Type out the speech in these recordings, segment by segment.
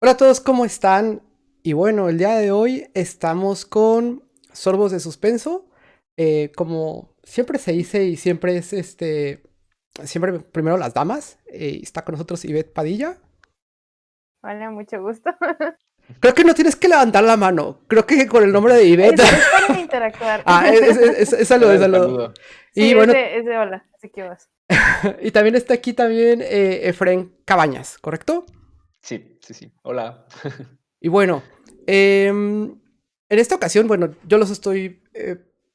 Hola a todos, ¿cómo están? Y bueno, el día de hoy estamos con Sorbos de Suspenso. Como siempre se dice y siempre es siempre primero las damas. Está con nosotros Ivette Padilla. Hola, mucho gusto. Creo que no tienes que levantar la mano. Creo que con el nombre de Ivette. Es para interactuar. Es saludo, Era es el saludo. saludo. Sí, Y bueno, es de hola, así que vas. y también está aquí también Efren Cabañas, ¿correcto? Sí. Hola. Y bueno, en esta ocasión, bueno, yo los estoy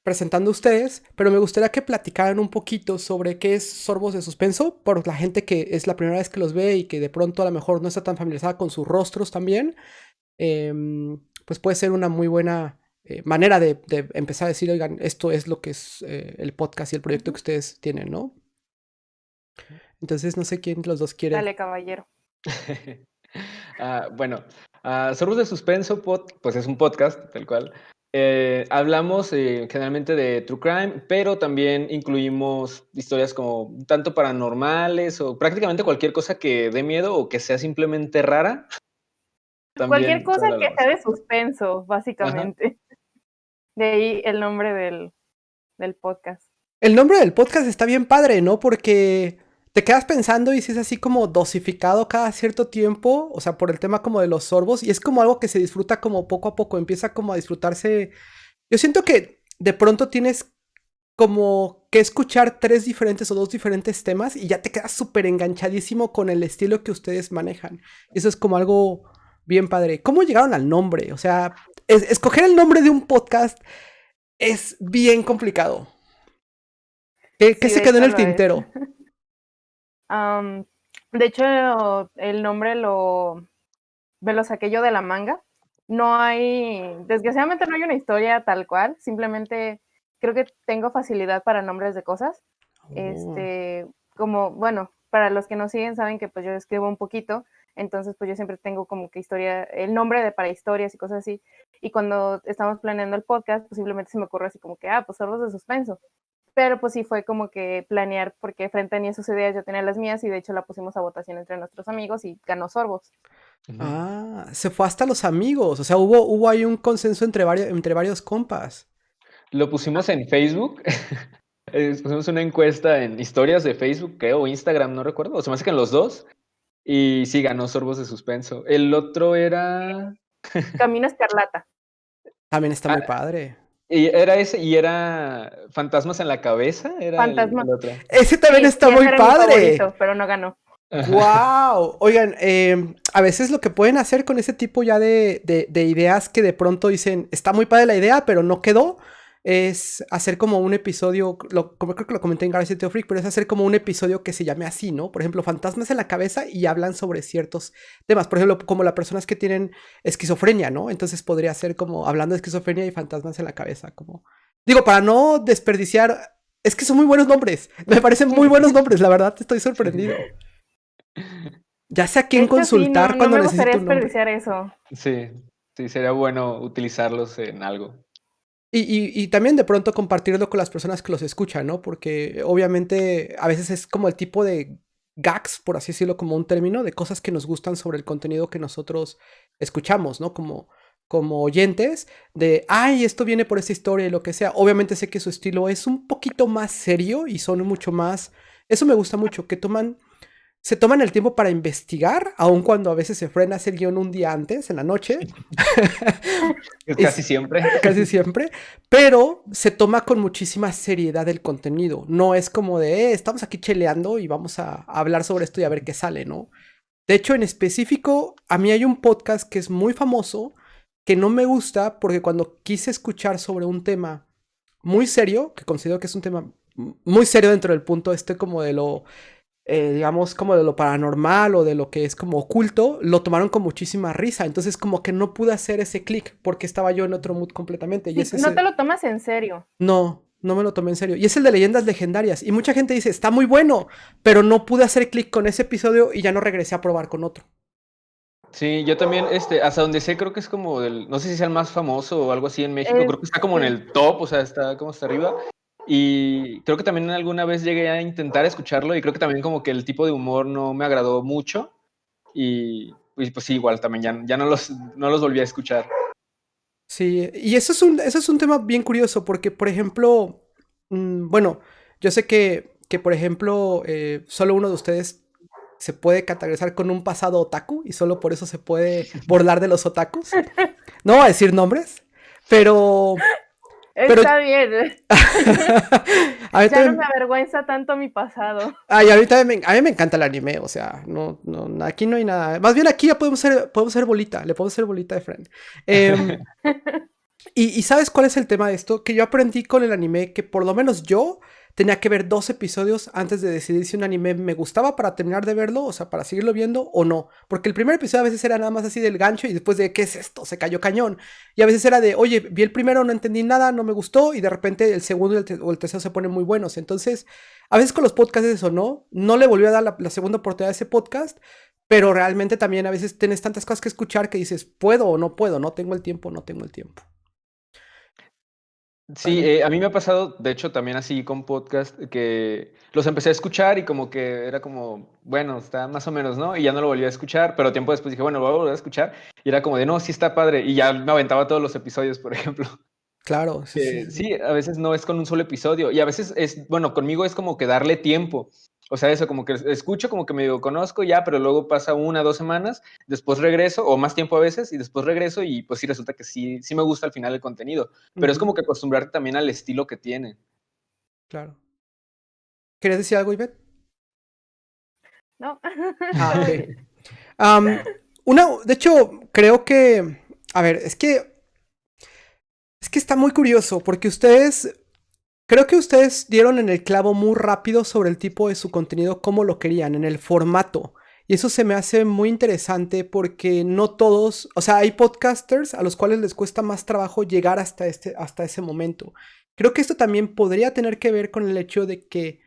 presentando a ustedes, pero me gustaría que platicaran un poquito sobre qué es Sorbos de Suspenso, por la gente que es la primera vez que los ve y que de pronto a lo mejor no está tan familiarizada con sus rostros también. Pues puede ser una muy buena manera de empezar a decir, oigan, esto es lo que es el podcast y el proyecto que Ujú. ustedes tienen, ¿no? Entonces, no sé quién de los dos quiere. Dale, caballero. Bueno, Sorbos de Suspenso, pues es un podcast, tal cual. Hablamos generalmente de True Crime, pero también incluimos historias como tanto paranormales o prácticamente cualquier cosa que dé miedo o que sea simplemente rara, Cualquier también cosa se que hablamos. sea de suspenso, Ajá. básicamente. De ahí el nombre del podcast. El nombre del podcast está bien padre, ¿no? Porque te quedas pensando y si es así como dosificado cada cierto tiempo, o sea, por el tema como de los sorbos, y es como algo que se disfruta como poco a poco, empieza como a disfrutarse. Yo siento que de pronto tienes como que escuchar tres diferentes o dos diferentes temas y ya te quedas súper enganchadísimo con el estilo que ustedes manejan. Y eso es como algo bien padre. ¿Cómo llegaron al nombre? O sea, escoger el nombre de un podcast es bien complicado. ¿Qué Sí, se de quedó en hecho el lo es. tintero? Am, de hecho, el nombre me lo saqué yo de la manga. Desgraciadamente no hay una historia tal cual, simplemente creo que tengo facilidad para nombres de cosas. Oh. Como, bueno, para los que nos siguen saben que pues yo escribo un poquito, entonces pues yo siempre tengo como que el nombre para historias y cosas así. Y cuando estamos planeando el podcast, pues simplemente se me ocurre así como que, pues sorbos de suspenso. Pero pues sí fue como que planear, porque Fren tenía sus ideas, yo tenía las mías, y de hecho la pusimos a votación entre nuestros amigos y ganó sorbos. Ujú. Se fue hasta los amigos. O sea, hubo ahí un consenso entre varios compas. Lo pusimos en Facebook. Pusimos una encuesta en historias de Facebook, creo, o Instagram, no recuerdo. O se me hace que en los dos. Y sí, ganó Sorbos de Suspenso. El otro era. Camino Escarlata. También está muy Ah, padre. y era ese, y era Fantasmas en la Cabeza, era Fantasma. el otro. Ese también Sí, está y muy ese era mi padre. favorito, pero no ganó. Ajá. ¡Wow! Oigan, a veces lo que pueden hacer con ese tipo ya de ideas que de pronto dicen, está muy padre la idea, pero no quedó, es hacer como un episodio, como creo que lo comenté en Garage Teo Freak, pero es hacer como un episodio que se llame así, ¿no? Por ejemplo, fantasmas en la cabeza y hablan sobre ciertos temas. Por ejemplo, como las personas que tienen esquizofrenia, ¿no? Entonces podría ser como hablando de esquizofrenia y fantasmas en la cabeza, como... Digo, para no desperdiciar... Es que son muy buenos nombres. Me parecen muy buenos nombres, la verdad, estoy sorprendido. Ya sé a De quién hecho, sí, consultar no cuando me gustaría necesito un nombre. desperdiciar eso. Sí, sí, sería bueno utilizarlos en algo. Y también de pronto compartirlo con las personas que los escuchan, ¿no? Porque obviamente a veces es como el tipo de gags, por así decirlo, como un término, de cosas que nos gustan sobre el contenido que nosotros escuchamos, ¿no? Como oyentes, de, ay, esto viene por esta historia y lo que sea. Obviamente sé que su estilo es un poquito más serio y son mucho más... Eso me gusta mucho, que se toman el tiempo para investigar, aun cuando a veces se frena a hacer guión un día antes, en la noche. Es casi Es siempre. casi siempre, pero se toma con muchísima seriedad el contenido. No es como de, estamos aquí cheleando y vamos a hablar sobre esto y a ver qué sale, ¿no? De hecho, en específico, a mí hay un podcast que es muy famoso que no me gusta porque cuando quise escuchar sobre un tema muy serio, que considero que es un tema muy serio dentro del punto este como de lo digamos, como de lo paranormal o de lo que es como oculto, lo tomaron con muchísima risa. Entonces, como que no pude hacer ese clic porque estaba yo en otro mood completamente. Y Sí, es no te ese. lo tomas en serio. No, no me lo tomé en serio. Y es el de leyendas legendarias. Y mucha gente dice, está muy bueno, pero no pude hacer clic con ese episodio y ya no regresé a probar con otro. Sí, yo también, hasta donde sé, creo que es como no sé si sea el más famoso o algo así en México, Es, creo que está como en sí. el top, o sea, está como hasta arriba. Y creo que también alguna vez llegué a intentar escucharlo y creo que también como que el tipo de humor no me agradó mucho. Y y pues sí, igual también ya no los volví a escuchar. Sí, y eso es un tema bien curioso porque, por ejemplo, bueno, yo sé que por ejemplo, solo uno de ustedes se puede categorizar con un pasado otaku y solo por eso se puede burlar de los otakus. No voy a decir nombres, pero... pero Está bien. a mí Ya no me también, avergüenza tanto mi pasado. ay, a mí me encanta el anime, o sea, aquí no hay nada. Más bien aquí ya podemos ser bolita, le podemos ser bolita de friend. Em, y ¿sabes cuál es el tema de esto? Que yo aprendí con el anime que por lo menos yo tenía que ver 2 episodios antes de decidir si un anime me gustaba para terminar de verlo, o sea, para seguirlo viendo o no. Porque el primer episodio a veces era nada más así del gancho y después de, ¿qué es esto? Se cayó cañón. Y a veces era de, oye, vi el primero, no entendí nada, no me gustó y de repente el segundo o el tercero se ponen muy buenos. Entonces, a veces con los podcasts es eso, ¿no? No le volví a dar la segunda oportunidad a ese podcast, pero realmente también a veces tienes tantas cosas que escuchar que dices, ¿puedo o no puedo? No tengo el tiempo, no tengo el tiempo. Sí, Realmente. a mí me ha pasado, de hecho, también así con podcast, que los empecé a escuchar y como que era como, bueno, está más o menos, ¿no? Y ya no lo volví a escuchar, pero tiempo después dije, bueno, lo voy a volver a escuchar. Y era como de, no, sí está padre. Y ya me aventaba todos los episodios, por ejemplo. Claro, sí, sí, sí. Sí, a veces no es con un solo episodio. Y a veces es, bueno, conmigo es como que darle tiempo. O sea, eso, como que escucho, como que medio conozco ya, pero luego pasa 1 o 2 semanas, después regreso, o más tiempo a veces, y después regreso y pues sí resulta que sí me gusta al final el contenido. Pero es Ujú, como que acostumbrarte también al estilo que tiene. claro. ¿Querías decir algo, Ivette? No, Ah, ok. todo bien. Am, de hecho, creo que, a ver, es que está muy curioso porque creo que ustedes dieron en el clavo muy rápido sobre el tipo de su contenido, cómo lo querían, en el formato. Y eso se me hace muy interesante porque no todos, o sea, hay podcasters a los cuales les cuesta más trabajo llegar hasta ese momento. Creo que esto también podría tener que ver con el hecho de que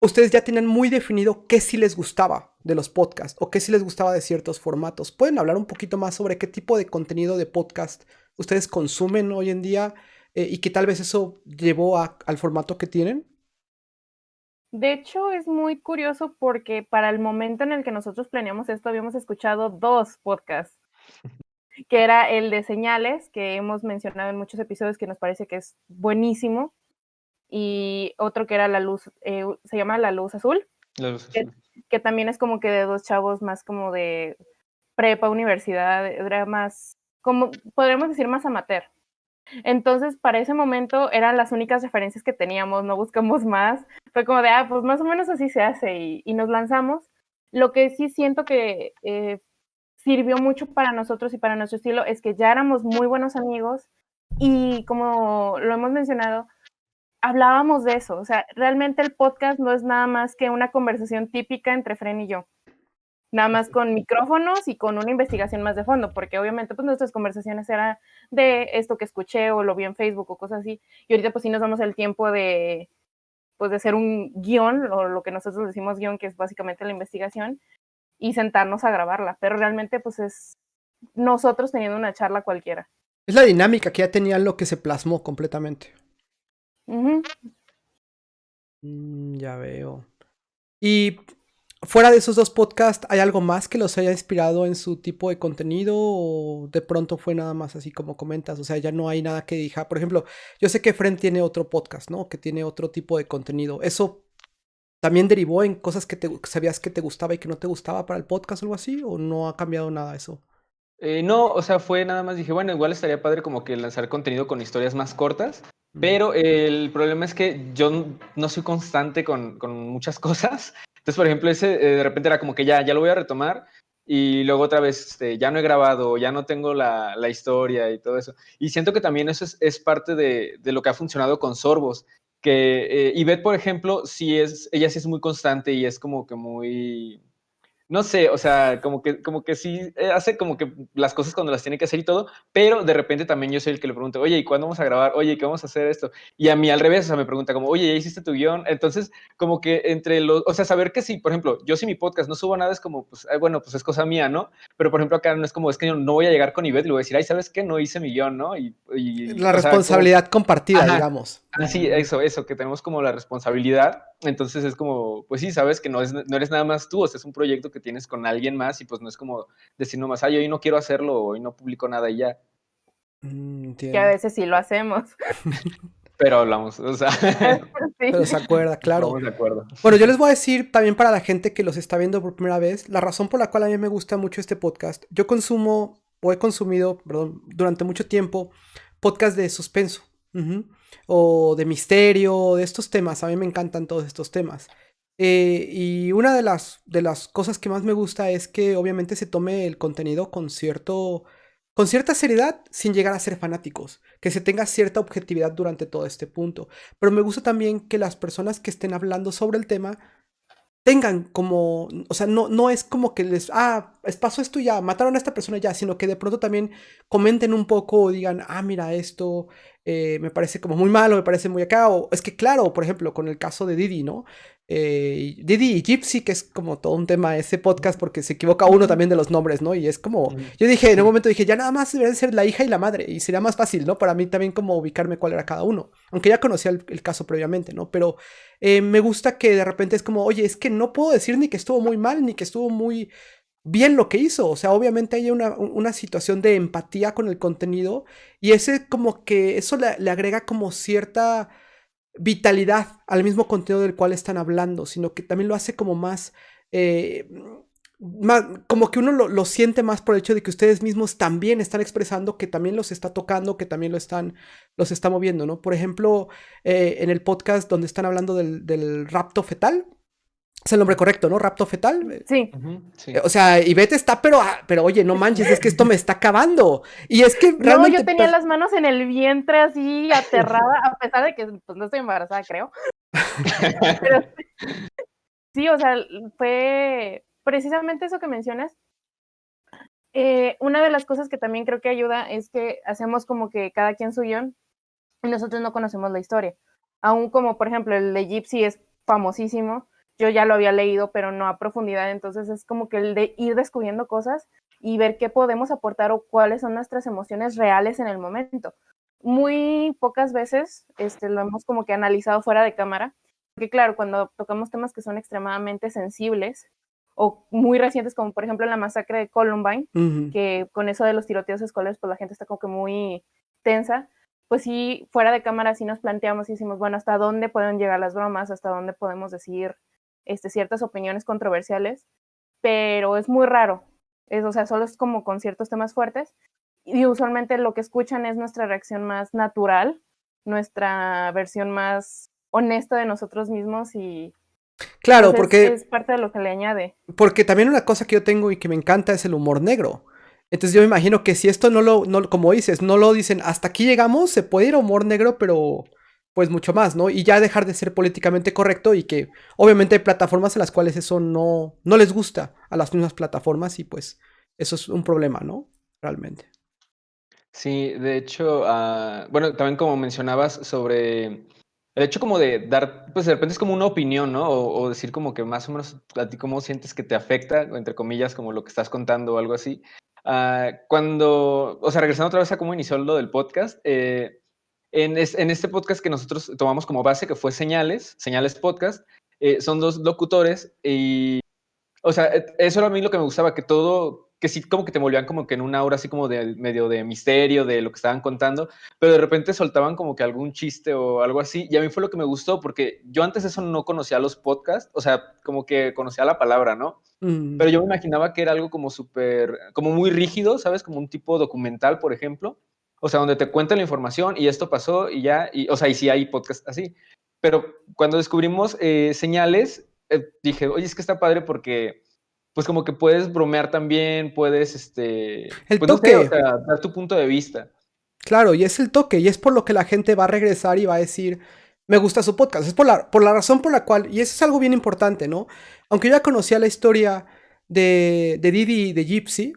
ustedes ya tienen muy definido qué sí les gustaba de los podcasts o qué sí les gustaba de ciertos formatos. ¿Pueden hablar un poquito más sobre qué tipo de contenido de podcast ustedes consumen hoy en día y que tal vez eso llevó al formato que tienen? De hecho, es muy curioso porque para el momento en el que nosotros planeamos esto, habíamos escuchado 2 podcasts, que era el de Señales, que hemos mencionado en muchos episodios, que nos parece que es buenísimo, y otro que era La Luz, se llama La Luz Azul, La luz que, azul. que también es como que de 2 chavos más como de prepa, universidad, era más, como podríamos decir, más amateur. Entonces, para ese momento eran las únicas referencias que teníamos, no buscamos más. Fue como de, pues más o menos así se hace y nos lanzamos. Lo que sí siento que sirvió mucho para nosotros y para nuestro estilo es que ya éramos muy buenos amigos y como lo hemos mencionado, hablábamos de eso. O sea, realmente el podcast no es nada más que una conversación típica entre Fren y yo, nada más con micrófonos y con una investigación más de fondo, porque obviamente pues nuestras conversaciones eran de esto que escuché o lo vi en Facebook o cosas así, y ahorita pues sí nos damos el tiempo de pues de hacer un guión, o lo que nosotros decimos guión, que es básicamente la investigación, y sentarnos a grabarla, pero realmente pues es nosotros teniendo una charla cualquiera. Es la dinámica que ya tenían lo que se plasmó completamente. Uh-huh. Ya veo. Y fuera de esos 2 podcasts, ¿hay algo más que los haya inspirado en su tipo de contenido o de pronto fue nada más así como comentas? O sea, ya no hay nada que diga. Por ejemplo, yo sé que Fren tiene otro podcast, ¿no? Que tiene otro tipo de contenido. ¿Eso también derivó en cosas que sabías que te gustaba y que no te gustaba para el podcast o algo así? ¿O no ha cambiado nada eso? No, o sea, fue nada más, dije, bueno, igual estaría padre como que lanzar contenido con historias más cortas, Mm. pero el problema es que yo no soy constante con muchas cosas. Entonces, por ejemplo, ese de repente era como que ya lo voy a retomar y luego otra vez ya no he grabado, ya no tengo la historia y todo eso. Y siento que también eso es parte de lo que ha funcionado con Sorbos, que Ivette, por ejemplo, ella sí es muy constante y es como que muy no sé, o sea, como que sí hace como que las cosas cuando las tiene que hacer y todo, pero de repente también yo soy el que le pregunta, oye, ¿y cuándo vamos a grabar? Oye, ¿qué vamos a hacer esto? Y a mí al revés, o sea, me pregunta como, oye, ¿ya hiciste tu guión? Entonces, como que entre o sea, saber que sí, por ejemplo, yo si mi podcast no subo nada es como, pues, bueno, pues es cosa mía, ¿no? Pero, por ejemplo, acá no es como, es que yo no voy a llegar con Ivette y le voy a decir, ay, ¿sabes qué? No hice mi guión, ¿no? La O sea, como, responsabilidad compartida, ajá, digamos. Sí, eso, que tenemos como la responsabilidad. Entonces es como, pues sí, sabes que no eres nada más tú, o sea, es un proyecto que tienes con alguien más y pues no es como decir nomás, yo hoy no quiero hacerlo, hoy no publico nada y ya. Que a Entiendo. veces sí lo hacemos. Pero hablamos, o sea, Sí. Pero se acuerda, claro. estamos de acuerdo. Bueno, yo les voy a decir también para la gente que los está viendo por primera vez, la razón por la cual a mí me gusta mucho este podcast. Yo consumo, o he consumido, perdón, durante mucho tiempo, podcast de suspenso. Ujú, o de misterio, de estos temas. A mí me encantan todos estos temas. Y una de las cosas que más me gusta es que obviamente se tome el contenido con cierta seriedad sin llegar a ser fanáticos, que se tenga cierta objetividad durante todo este punto. Pero me gusta también que las personas que estén hablando sobre el tema tengan como, o sea, no es como que pasó esto ya, mataron a esta persona ya, sino que de pronto también comenten un poco o digan, mira, esto me parece como muy malo, me parece muy acá, o es que claro, por ejemplo, con el caso de Didi, ¿no? Didi y Gypsy, que es como todo un tema ese podcast porque se equivoca uno también de los nombres, ¿no? Y es como, yo dije, en un momento dije, ya nada más deberían ser la hija y la madre, y sería más fácil, ¿no? Para mí también como ubicarme cuál era cada uno, aunque ya conocía el caso previamente, ¿no? Pero me gusta que de repente es como, oye, es que no puedo decir ni que estuvo muy mal, ni que estuvo muy bien lo que hizo. O sea, obviamente hay una situación de empatía con el contenido y ese como que eso le agrega como cierta vitalidad al mismo contenido del cual están hablando, sino que también lo hace como eh, más como que uno lo siente más por el hecho de que ustedes mismos también están expresando, que también los está tocando, que también los está moviendo, ¿no? Por ejemplo, en el podcast donde están hablando del rapto fetal, es el nombre correcto, ¿no? Rapto fetal. Sí. Sí. O sea, Ivette está, pero oye, no manches, es que esto me está acabando. Y es que No, realmente... yo tenía las manos en el vientre así aterrada, a pesar de que pues, no estoy embarazada, creo. Pero sí, o sea, fue precisamente eso que mencionas. Una de las cosas que también creo que ayuda es que hacemos como que cada quien su guión y nosotros no conocemos la historia. Aún como, por ejemplo, el de Gypsy es famosísimo, yo ya lo había leído, pero no a profundidad, entonces es como que el de ir descubriendo cosas y ver qué podemos aportar o cuáles son nuestras emociones reales en el momento. Muy pocas veces lo hemos como que analizado fuera de cámara, porque claro, cuando tocamos temas que son extremadamente sensibles o muy recientes, como por ejemplo la masacre de Columbine, que con eso de los tiroteos escolares, pues la gente está como que muy tensa, pues sí, fuera de cámara sí nos planteamos y decimos, bueno, ¿hasta dónde pueden llegar las bromas? ¿Hasta dónde podemos decir ciertas opiniones controversiales? Pero es muy raro. O sea, solo es como con ciertos temas fuertes. Y usualmente lo que escuchan es nuestra reacción más natural, nuestra versión más honesta de nosotros mismos y Claro, pues es parte de lo que le añade. porque también una cosa que yo tengo y que me encanta es el humor negro. Entonces yo me imagino que si esto como dices, no lo dicen, hasta aquí llegamos, se puede ir a humor negro, pero pues mucho más, ¿no? Y ya dejar de ser políticamente correcto y que obviamente hay plataformas en las cuales eso no les gusta a las mismas plataformas y pues eso es un problema, ¿no? Realmente. Sí, de hecho, bueno, también como mencionabas sobre el hecho como de dar, pues de repente es como una opinión, ¿no? O decir como que más o menos a ti cómo sientes que te afecta, entre comillas, como lo que estás contando o algo así. O sea, regresando otra vez a cómo inició lo del podcast, en este podcast que nosotros tomamos como base, que fue Señales Podcast, son dos locutores y o sea, eso era a mí lo que me gustaba, que sí como que te volvían como que en una aura así como de medio de misterio de lo que estaban contando, pero de repente soltaban como que algún chiste o algo así, y a mí fue lo que me gustó, porque yo antes eso no conocía los podcasts, o sea, como que conocía la palabra, ¿no? Pero yo me imaginaba que era algo como súper, como muy rígido, ¿sabes? Como un tipo documental, por ejemplo, o sea, donde te cuentan la información y esto pasó y ya, o sea, y sí hay podcasts así, pero cuando descubrimos señales, dije, oye, es que está padre porque, pues como que puedes bromear también, puedes, El pues no sé, o toque, sea, dar tu punto de vista. claro, y es el toque, y es por lo que la gente va a regresar y va a decir, me gusta su podcast, es por la razón por la cual, y eso es algo bien importante, ¿no? Aunque yo ya conocía la historia de Didi y de Gypsy,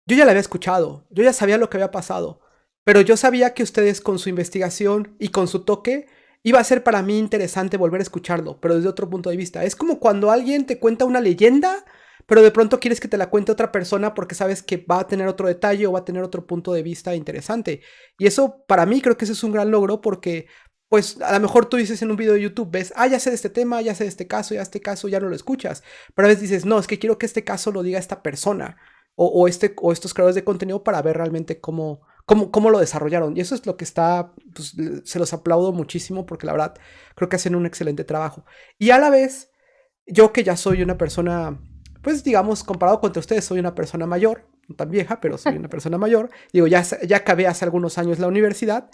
yo ya la había escuchado, yo ya sabía lo que había pasado, pero yo sabía que ustedes con su investigación y con su toque iba a ser para mí interesante volver a escucharlo, pero desde otro punto de vista. Es como cuando alguien te cuenta una leyenda, pero de pronto quieres que te la cuente otra persona porque sabes que va a tener otro detalle o va a tener otro punto de vista interesante. Y eso para mí creo que ese es un gran logro porque pues a lo mejor tú dices en un video de YouTube, ves, ya sé de este tema, ya sé de este caso, ya este caso ya no lo escuchas. Pero a veces dices, no, es que quiero que este caso lo diga esta persona o estos creadores de contenido para ver realmente cómo lo desarrollaron. Y eso es lo que está, pues se los aplaudo muchísimo porque la verdad creo que hacen un excelente trabajo. Y a la vez, yo que ya soy una persona, pues digamos, comparado contra ustedes, soy una persona mayor, no tan vieja, pero soy una persona mayor. Digo, ya acabé hace algunos años la universidad.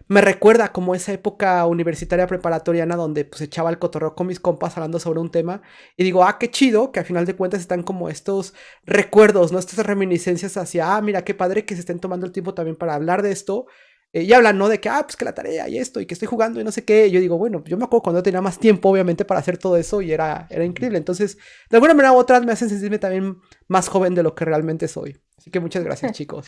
Me recuerda como esa época universitaria preparatoriana donde pues echaba el cotorreo con mis compas hablando sobre un tema y digo, qué chido que al final de cuentas están como estos recuerdos, ¿no? Estas reminiscencias hacia, mira, qué padre que se estén tomando el tiempo también para hablar de esto. Y hablan, ¿no? De que, pues que la tarea y esto, y que estoy jugando y no sé qué. Y yo digo, bueno, yo me acuerdo cuando tenía más tiempo, obviamente, para hacer todo eso y era increíble. Entonces, de alguna manera u otra me hacen sentirme también más joven de lo que realmente soy. Así que muchas gracias, chicos.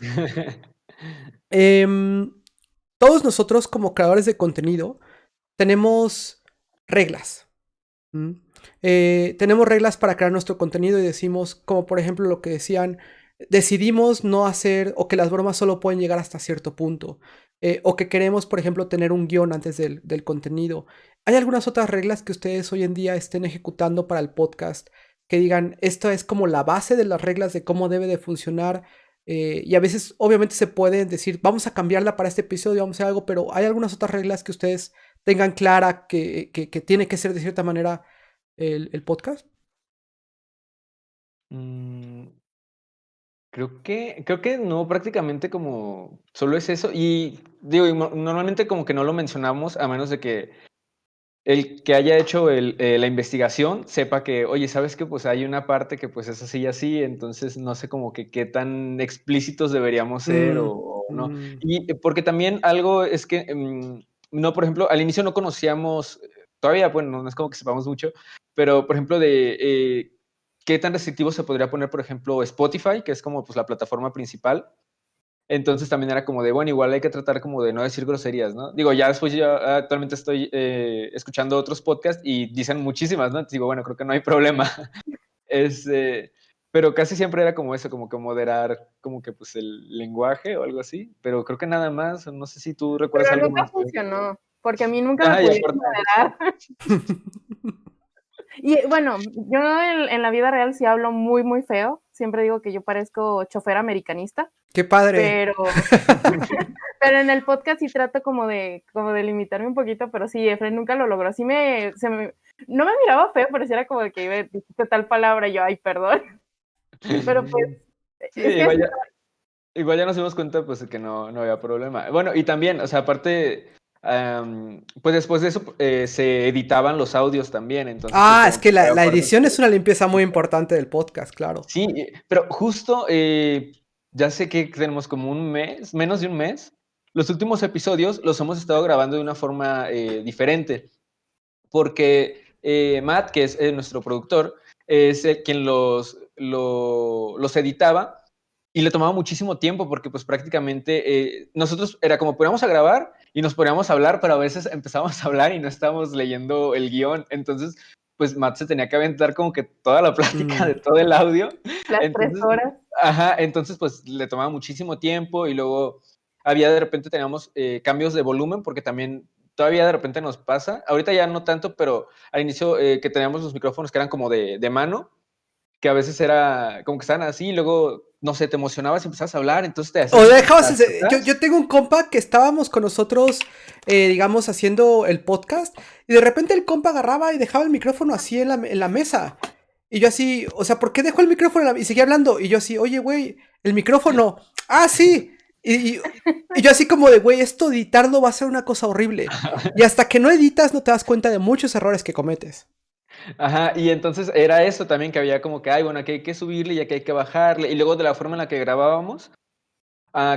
Todos nosotros como creadores de contenido tenemos reglas. Tenemos reglas para crear nuestro contenido y decimos, como por ejemplo lo que decían, decidimos no hacer o que las bromas solo pueden llegar hasta cierto punto. O que queremos, por ejemplo, tener un guión antes del contenido. ¿Hay algunas otras reglas que ustedes hoy en día estén ejecutando para el podcast? Que digan, esto es como la base de las reglas de cómo debe de funcionar. Y a veces, obviamente, se pueden decir, vamos a cambiarla para este episodio, vamos a hacer algo, pero ¿hay algunas otras reglas que ustedes tengan clara que tiene que ser de cierta manera el podcast? Creo que no, prácticamente como solo es eso. Y digo, normalmente como que no lo mencionamos a menos de que el que haya hecho la investigación sepa que, oye, ¿sabes qué? Pues hay una parte que pues es así y así, entonces no sé como que qué tan explícitos deberíamos ser o no. Y porque también algo es que, no, por ejemplo, al inicio no conocíamos, todavía, bueno, no es como que sepamos mucho, pero por ejemplo de qué tan restrictivo se podría poner, por ejemplo, Spotify, que es como pues la plataforma principal. Entonces también era como de, bueno, igual hay que tratar como de no decir groserías, ¿no? Digo, ya después yo actualmente estoy escuchando otros podcasts y dicen muchísimas, ¿no? Entonces digo, bueno, creo que no hay problema. Pero casi siempre era como eso, como que moderar como que pues el lenguaje o algo así, pero creo que nada más, no sé si tú recuerdas Pero algo nunca más. funcionó, porque a mí nunca me Y pudieron aparte, moderar. Y bueno, yo en la vida real sí hablo muy, muy feo. Siempre digo que yo parezco chofer americanista. ¡Qué padre! Pero, pero en el podcast sí trato como de limitarme un poquito, pero sí, Efren nunca lo logró. No me miraba feo, pero sí era como de que dijiste tal palabra y yo, ay, perdón. Pero pues, sí, es que igual ya nos dimos cuenta pues que no había problema. Bueno, y también, o sea, aparte, pues después de eso se editaban los audios también, entonces pues Es que la edición es una limpieza muy importante del podcast, claro. Sí, pero justo ya sé que tenemos como un mes, menos de un mes. Los últimos episodios los hemos estado grabando de una forma diferente, porque Matt, que es nuestro productor, es quien los editaba y le tomaba muchísimo tiempo porque pues prácticamente nosotros era como poníamos a grabar y nos poníamos a hablar, pero a veces empezábamos a hablar y no estábamos leyendo el guión. Entonces, pues Matt se tenía que aventar como que toda la plática de todo el audio. las 3 Entonces, horas. entonces pues le tomaba muchísimo tiempo y luego había de repente teníamos cambios de volumen porque también todavía de repente nos pasa. Ahorita ya no tanto, pero al inicio que teníamos los micrófonos que eran como de mano, que a veces era como que estaban así y luego, no sé, te emocionabas y empezabas a hablar, entonces te O hacías dejabas hasta atrás. yo tengo un compa que estábamos con nosotros, digamos, haciendo el podcast, y de repente el compa agarraba y dejaba el micrófono así en la mesa. Y yo así, o sea, ¿por qué dejó el micrófono y seguía hablando? Y yo así, oye, güey, el micrófono. Sí. Y yo así como de, güey, esto editarlo va a ser una cosa horrible. Y hasta que no editas no te das cuenta de muchos errores que cometes. Ajá, y entonces era eso también que había como que, ay, bueno, aquí hay que subirle y aquí hay que bajarle. Y luego de la forma en la que grabábamos,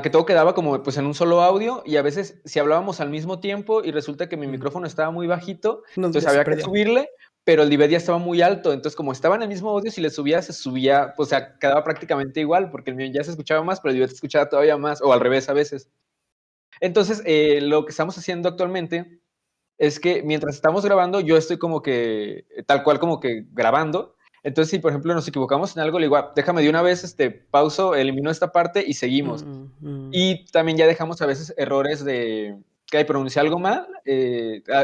que todo quedaba como pues en un solo audio y a veces si hablábamos al mismo tiempo y resulta que mi micrófono estaba muy bajito, No, entonces ya se había que perdió. subirle, pero el nivel ya estaba muy alto, entonces como estaba en el mismo audio, si le subía, se subía, pues, o sea, quedaba prácticamente igual, porque el mío ya se escuchaba más, pero el nivel se escuchaba todavía más, o al revés a veces. Entonces, lo que estamos haciendo actualmente es que mientras estamos grabando, yo estoy como que, tal cual como que grabando. Entonces, si por ejemplo nos equivocamos en algo, le digo, déjame de una vez, pauso, elimino esta parte y seguimos. Y también ya dejamos a veces errores que ay, pronuncié algo mal,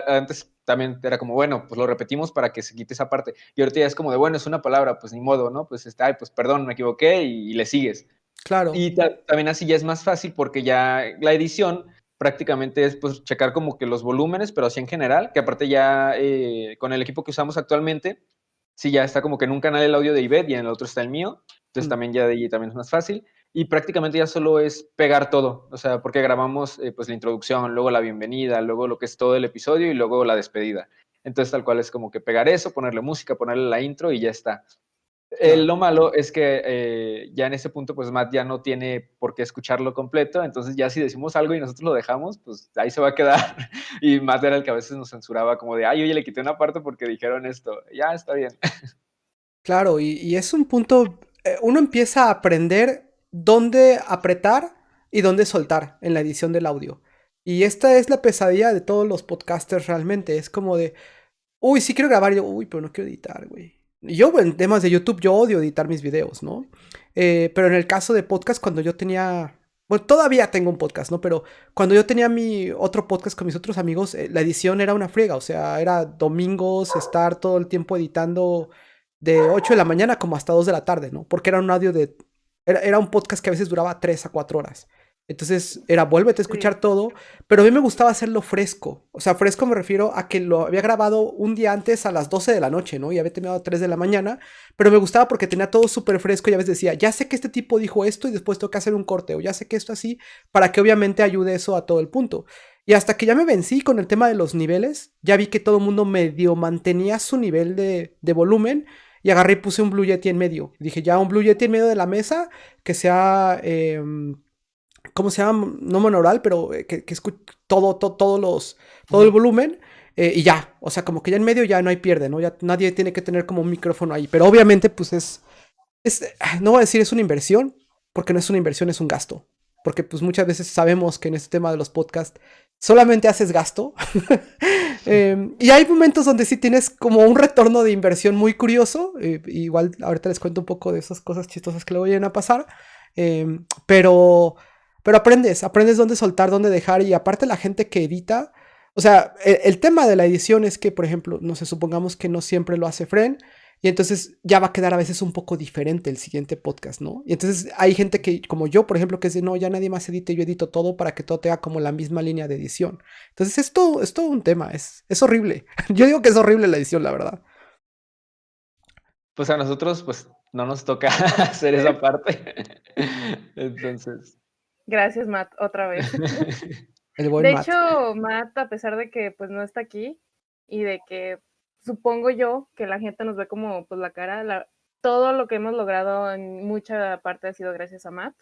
antes también era como, bueno, pues lo repetimos para que se quite esa parte. Y ahorita ya es como de, bueno, es una palabra, pues ni modo, ¿no? Pues ay, pues perdón, me equivoqué y le sigues. Claro. Y también así ya es más fácil porque ya la edición prácticamente es pues checar como que los volúmenes, pero así en general, que aparte ya con el equipo que usamos actualmente, sí ya está como que en un canal el audio de Ivette y en el otro está el mío, entonces también ya de ahí también es más fácil. Y prácticamente ya solo es pegar todo, o sea, porque grabamos pues la introducción, luego la bienvenida, luego lo que es todo el episodio y luego la despedida. Entonces tal cual es como que pegar eso, ponerle música, ponerle la intro y ya está. Claro. Lo malo es que ya en ese punto, pues Matt ya no tiene por qué escucharlo completo, entonces ya si decimos algo y nosotros lo dejamos, pues ahí se va a quedar. Y Matt era el que a veces nos censuraba como de, ay, oye, le quité una parte porque dijeron esto. Ya, está bien. Claro, y es un punto, uno empieza a aprender dónde apretar y dónde soltar en la edición del audio. Y esta es la pesadilla de todos los podcasters realmente. Es como de, uy, sí quiero grabar, y yo, uy, pero no quiero editar, güey. Y yo, en temas de YouTube, yo odio editar mis videos, ¿no? Pero en el caso de podcast, cuando yo tenía, bueno, todavía tengo un podcast, ¿no? Pero cuando yo tenía mi otro podcast con mis otros amigos, la edición era una friega, o sea, era domingos, estar todo el tiempo editando de 8 de la mañana como hasta 2 de la tarde, ¿no? Porque era un audio de, era un podcast que a veces duraba 3 a 4 horas. Entonces era vuélvete a escuchar Sí. todo, pero a mí me gustaba hacerlo fresco. O sea, fresco me refiero a que lo había grabado un día antes a las 12 de la noche, ¿no? Y había terminado a 3 de la mañana, pero me gustaba porque tenía todo súper fresco y a veces decía, ya sé que este tipo dijo esto y después tengo que hacer un corte, o ya sé que esto así, para que obviamente ayude eso a todo el punto. Y hasta que ya me vencí con el tema de los niveles, ya vi que todo el mundo medio mantenía su nivel de volumen y agarré y puse un Blue Yeti en medio. Dije, ya un Blue Yeti en medio de la mesa que sea... ¿cómo se llama? No monaural, pero que escuche todo el volumen y ya. O sea, como que ya en medio ya no hay pierde, ¿no? Ya nadie tiene que tener como un micrófono ahí. Pero obviamente, pues no voy a decir es una inversión, porque no es una inversión, es un gasto. Porque pues muchas veces sabemos que en este tema de los podcasts solamente haces gasto. Y hay momentos donde sí tienes como un retorno de inversión muy curioso. Igual ahorita les cuento un poco de esas cosas chistosas que le vayan a pasar. Pero aprendes dónde soltar, dónde dejar. Y aparte la gente que edita, o sea, el tema de la edición es que, por ejemplo, no sé, supongamos que no siempre lo hace Fren. Y entonces ya va a quedar a veces un poco diferente el siguiente podcast, ¿no? Y entonces hay gente que, como yo, por ejemplo, que es de, no, ya nadie más edite, yo edito todo para que todo tenga como la misma línea de edición. Entonces es todo un tema, es horrible. Yo digo que es horrible la edición, la verdad. Pues a nosotros, pues no nos toca hacer esa parte. Entonces. Gracias, Matt, otra vez. El buen De Matt. hecho, Matt, a pesar de que pues no está aquí y de que supongo yo que la gente nos ve como pues la cara, todo lo que hemos logrado en mucha parte ha sido gracias a Matt,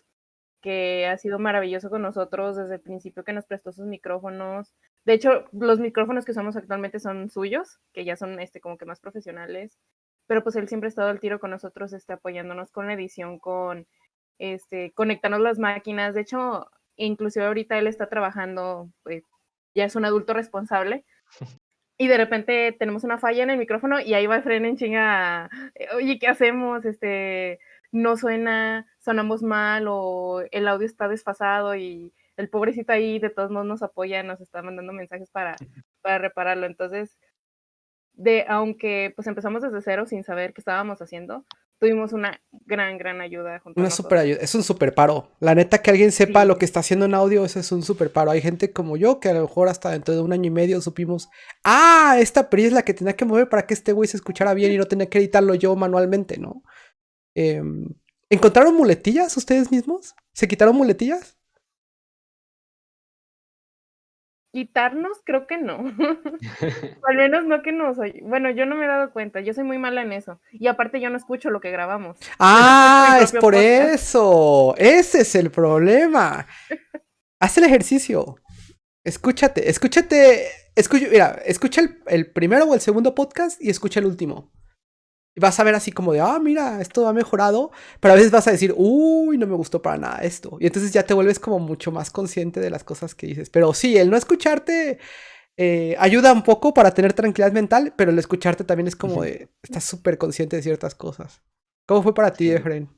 que ha sido maravilloso con nosotros desde el principio, que nos prestó sus micrófonos. De hecho, los micrófonos que usamos actualmente son suyos, que ya son como que más profesionales, pero pues él siempre ha estado al tiro con nosotros, apoyándonos con la edición, con conectarnos las máquinas. De hecho, inclusive ahorita él está trabajando, pues ya es un adulto responsable, y de repente tenemos una falla en el micrófono y ahí va Fren en chinga, oye, ¿qué hacemos? No suena, sonamos mal o el audio está desfasado, y el pobrecito ahí de todos modos nos apoya, nos está mandando mensajes para repararlo. Entonces, aunque pues empezamos desde cero sin saber qué estábamos haciendo, tuvimos una gran ayuda junto a Una super nosotros. ayuda, es un super paro. La neta, que alguien sepa lo Sí. que está haciendo en audio, ese es un super paro. Hay gente como yo que a lo mejor hasta dentro de un año y medio supimos, esta PRI es la que tenía que mover para que este güey se escuchara bien y no tenía que editarlo yo manualmente, ¿no? ¿Encontraron muletillas ustedes mismos? ¿Se quitaron muletillas? Quitarnos, creo que no. Al menos no que nos oye. Bueno, yo no me he dado cuenta, yo soy muy mala en eso. Y aparte yo no escucho lo que grabamos. Yo no escucho mi Es propio por podcast. eso. Ese es el problema. Haz el ejercicio. Escúchate. Mira, escucha el primero o el segundo podcast y escucha el último. Y vas a ver así como de, mira, esto ha mejorado. Pero a veces vas a decir, uy, no me gustó para nada esto. Y entonces ya te vuelves como mucho más consciente de las cosas que dices. Pero sí, el no escucharte ayuda un poco para tener tranquilidad mental, pero el escucharte también es como de, estás súper consciente de ciertas cosas. ¿Cómo fue para ti, Sí. Efren?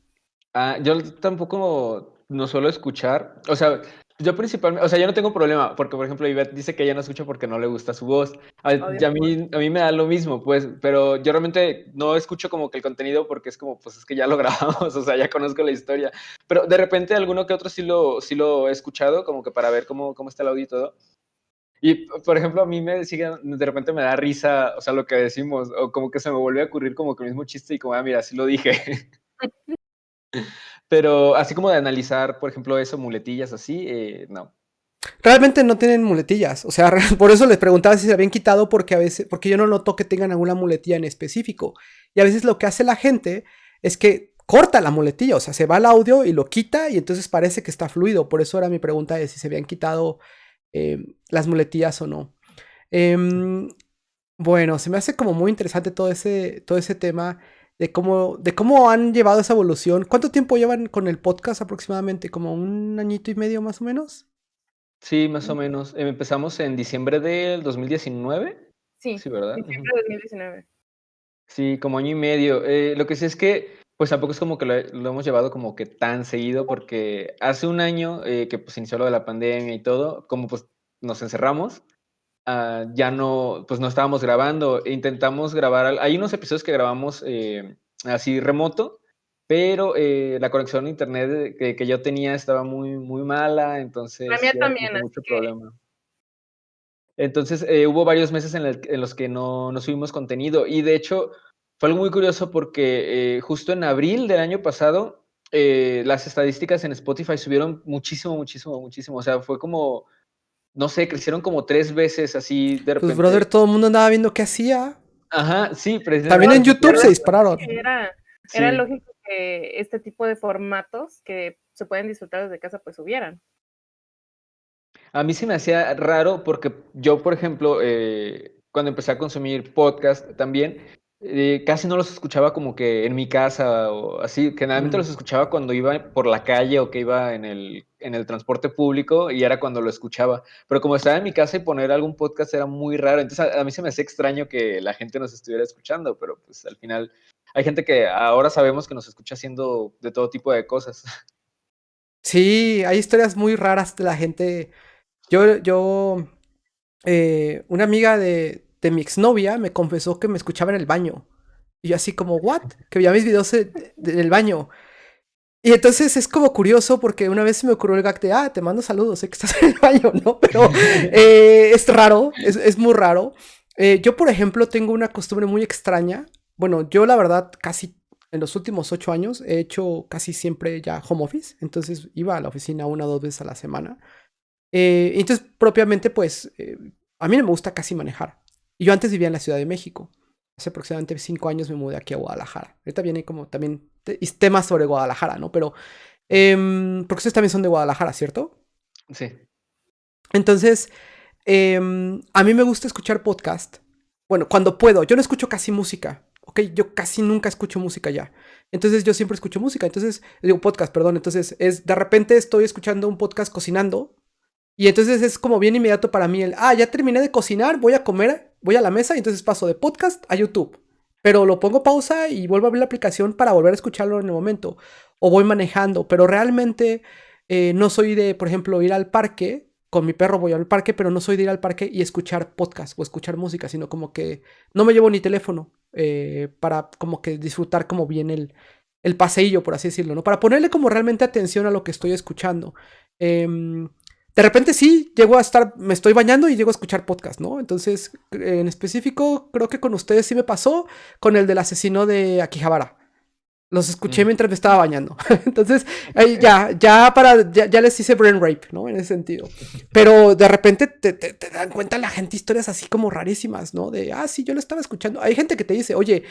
Yo tampoco no suelo escuchar, o sea, Yo principalmente, o sea, yo no tengo problema, porque por ejemplo Ivette dice que ella no escucha porque no le gusta su voz. Y Obvio. a mí me da lo mismo, pues, pero yo realmente no escucho como que el contenido porque es como, pues es que ya lo grabamos, o sea, ya conozco la historia. Pero de repente alguno que otro sí lo he escuchado, como que para ver cómo está el audio y todo. Y por ejemplo, a mí de repente me da risa, o sea, lo que decimos, o como que se me vuelve a ocurrir como que el mismo chiste y como, mira, sí lo dije. Pero así como de analizar, por ejemplo, eso, muletillas así, no. Realmente no tienen muletillas, o sea, por eso les preguntaba si se habían quitado porque a veces, porque yo no noto que tengan alguna muletilla en específico. Y a veces lo que hace la gente es que corta la muletilla, o sea, se va al audio y lo quita y entonces parece que está fluido. Por eso era mi pregunta de si se habían quitado las muletillas o no. Em, bueno, se me hace como muy interesante todo ese tema de cómo han llevado esa evolución. ¿Cuánto tiempo llevan con el podcast aproximadamente? ¿Como un añito y medio más o menos? Sí, más o menos. Empezamos en diciembre del 2019. Sí, Sí, ¿verdad? diciembre Ujú. de 2019. Sí, como año y medio. Lo que sí es que, pues tampoco es como que lo hemos llevado como que tan seguido, porque hace un año que pues inició lo de la pandemia y todo, como pues nos encerramos, ya no, pues no estábamos grabando. Intentamos grabar, hay unos episodios que grabamos así remoto, pero la conexión a internet que yo tenía estaba muy, muy mala, La entonces mía sí era como también, que así mucho que problema. Entonces, hubo varios meses en los que no subimos contenido. Y de hecho, fue algo muy curioso porque justo en abril del año pasado, las estadísticas en Spotify subieron muchísimo, muchísimo, muchísimo. O sea, fue como, no sé, crecieron como 3 veces así de Pues, brother, repente. todo el mundo andaba viendo qué hacía. Ajá, sí, También precisamente. en Porque, la YouTube se verdad dispararon. es que era sí, lógico que este tipo de formatos que se pueden disfrutar desde casa, pues subieran. a mí se me hacía raro porque yo, por ejemplo, cuando empecé a consumir podcast también, casi no los escuchaba como que en mi casa o así. Generalmente Mm. los escuchaba cuando iba por la calle o que iba en el transporte público y era cuando lo escuchaba. Pero como estaba en mi casa y poner algún podcast era muy raro. Entonces a mí se me hacía extraño que la gente nos estuviera escuchando, pero pues al final hay gente que ahora sabemos que nos escucha haciendo de todo tipo de cosas. Sí, hay historias muy raras de la gente. Yo, una amiga de mi exnovia me confesó que me escuchaba en el baño. Y yo así como, ¿what? Que veía mis videos en el baño. Y entonces es como curioso porque una vez se me ocurrió el gag de, te mando saludos, sé que estás en el baño, ¿no? Pero es raro, es muy raro. Yo, por ejemplo, tengo una costumbre muy extraña. Bueno, yo la verdad casi en los últimos 8 años he hecho casi siempre ya home office. Entonces iba a la oficina 1 o 2 veces a la semana. Entonces, propiamente, pues, a mí no me gusta casi manejar. Y yo antes vivía en la Ciudad de México. Hace aproximadamente 5 años me mudé aquí a Guadalajara. Ahorita viene como también temas sobre Guadalajara, ¿no? Pero, porque ustedes también son de Guadalajara, ¿cierto? Sí. Entonces, a mí me gusta escuchar podcast. Bueno, cuando puedo. Yo no escucho casi música. Ok, yo casi nunca escucho música ya. Entonces yo siempre escucho música. Entonces, digo podcast, perdón. Entonces, de repente estoy escuchando un podcast cocinando. Y entonces es como bien inmediato para mí ya terminé de cocinar, voy a comer, voy a la mesa y entonces paso de podcast a YouTube. Pero lo pongo pausa y vuelvo a abrir la aplicación para volver a escucharlo en el momento. O voy manejando, pero realmente no soy de, por ejemplo, ir al parque. Con mi perro voy al parque, pero no soy de ir al parque y escuchar podcast o escuchar música, sino como que no me llevo ni teléfono para como que disfrutar como bien el paseillo, por así decirlo, ¿no? Para ponerle como realmente atención a lo que estoy escuchando. De repente sí, me estoy bañando y llego a escuchar podcast, ¿no? Entonces, en específico, creo que con ustedes sí me pasó con el del asesino de Akihabara. Los escuché Mm, mientras me estaba bañando. Entonces, ahí ok. ya les hice brain rape, ¿no? En ese sentido. Pero de repente te dan cuenta la gente historias así como rarísimas, ¿no? Sí, yo lo estaba escuchando. Hay gente que te dice, oye,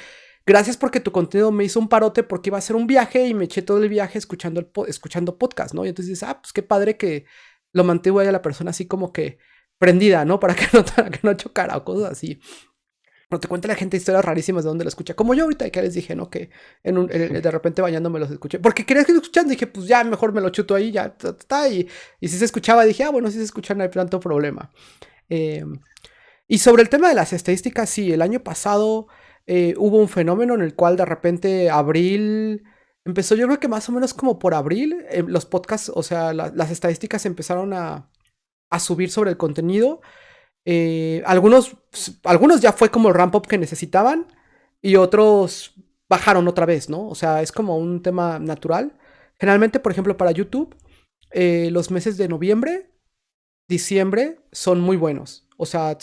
gracias porque tu contenido me hizo un parote porque iba a hacer un viaje y me eché todo el viaje escuchando podcast, ¿no? Y entonces dices, pues qué padre que lo mantuvo ahí a la persona así como que prendida, ¿no? Para que no chocara o cosas así. No te cuenta la gente historias rarísimas de donde lo escucha. Como yo ahorita que les dije, ¿no? Que de repente bañándome los escuché. Porque quería que lo escucharan. Dije, pues ya mejor me lo chuto ahí, ya está. Y si se escuchaba, dije, bueno, si se escucha no hay tanto problema. Eh, y sobre el tema de las estadísticas, sí, el año pasado hubo un fenómeno en el cual de repente abril Empezó yo creo que más o menos como por abril, los podcasts, o sea, las estadísticas empezaron a subir sobre el contenido. Algunos ya fue como el ramp up que necesitaban y otros bajaron otra vez, ¿no? O sea, es como un tema natural. Generalmente, por ejemplo, para YouTube, los meses de noviembre, diciembre son muy buenos. O sea,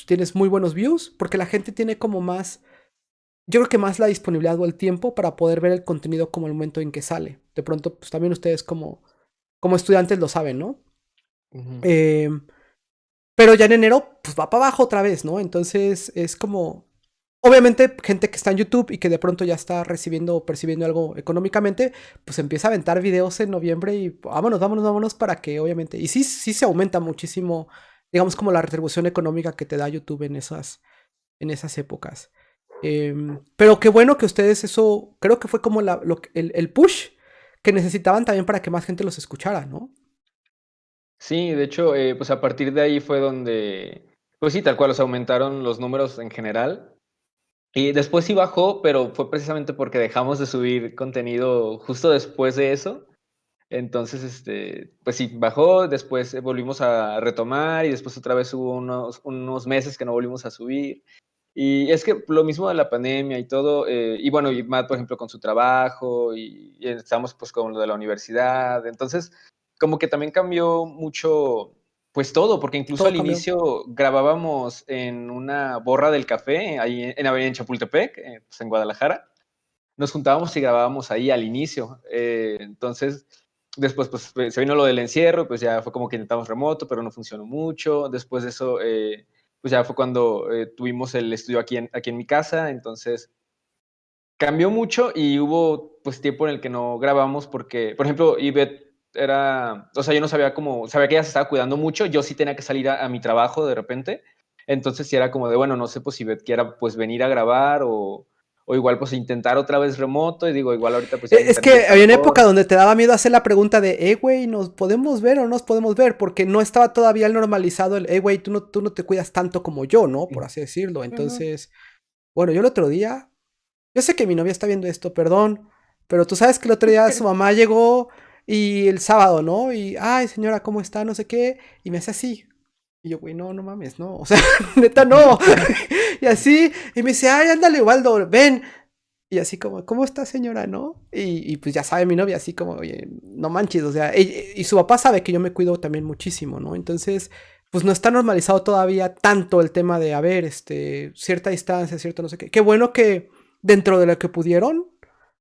tienes muy buenos views porque la gente tiene como más, yo creo que más la disponibilidad o el tiempo para poder ver el contenido como el momento en que sale. De pronto, pues también ustedes como estudiantes lo saben, ¿no? Ujú. Eh, pero ya en enero, pues va para abajo otra vez, ¿no? Entonces es como, obviamente, gente que está en YouTube y que de pronto ya está recibiendo o percibiendo algo económicamente, pues empieza a aventar videos en noviembre y vámonos, vámonos, vámonos para que obviamente, y sí se aumenta muchísimo, digamos, como la retribución económica que te da YouTube en esas épocas. Pero qué bueno que ustedes eso, creo que fue como el push que necesitaban también para que más gente los escuchara, ¿no? Sí, de hecho, pues a partir de ahí fue donde, pues sí, tal cual, se aumentaron los números en general. Y después sí bajó, pero fue precisamente porque dejamos de subir contenido justo después de eso. Entonces, pues sí, bajó, después volvimos a retomar y después otra vez hubo unos meses que no volvimos a subir. Y es que lo mismo de la pandemia y todo, y bueno, y Matt, por ejemplo, con su trabajo, y estamos pues con lo de la universidad, entonces como que también cambió mucho, pues todo, porque incluso Todo al cambió. inicio grabábamos en una borra del café, ahí en Chapultepec, pues en Guadalajara, nos juntábamos y grabábamos ahí al inicio. Entonces, después pues se vino lo del encierro, pues ya fue como que intentamos remoto, pero no funcionó mucho. Después de eso, pues ya fue cuando tuvimos el estudio aquí en mi casa, entonces cambió mucho y hubo pues tiempo en el que no grabamos porque, por ejemplo, Ivette era, o sea, yo no sabía cómo, sabía que ella se estaba cuidando mucho, yo sí tenía que salir a mi trabajo de repente, entonces sí era como de, bueno, no sé pues si Ivette quiera pues venir a grabar o igual pues intentar otra vez remoto y digo, igual ahorita pues ya el Es internet que está había una época mejor. donde te daba miedo hacer la pregunta de, güey, ¿nos podemos ver o no nos podemos ver? Porque no estaba todavía normalizado el, güey, tú no te cuidas tanto como yo, ¿no? Por así decirlo. Ujú. Entonces, bueno, yo el otro día, yo sé que mi novia está viendo esto, perdón, pero tú sabes que el otro día su mamá llegó y el sábado, ¿no? Y, ay, señora, ¿cómo está? No sé qué. Y me hace así. Y yo, güey, no, no mames, no. O sea, neta, no. Y así, y me dice, ay, ándale, Waldo, ven. Y así como, ¿cómo está señora, no? Y pues ya sabe mi novia, así como, oye, no manches, o sea, y su papá sabe que yo me cuido también muchísimo, ¿no? Entonces, pues no está normalizado todavía tanto el tema de, a ver, cierta distancia, cierto no sé qué. Qué bueno que dentro de lo que pudieron,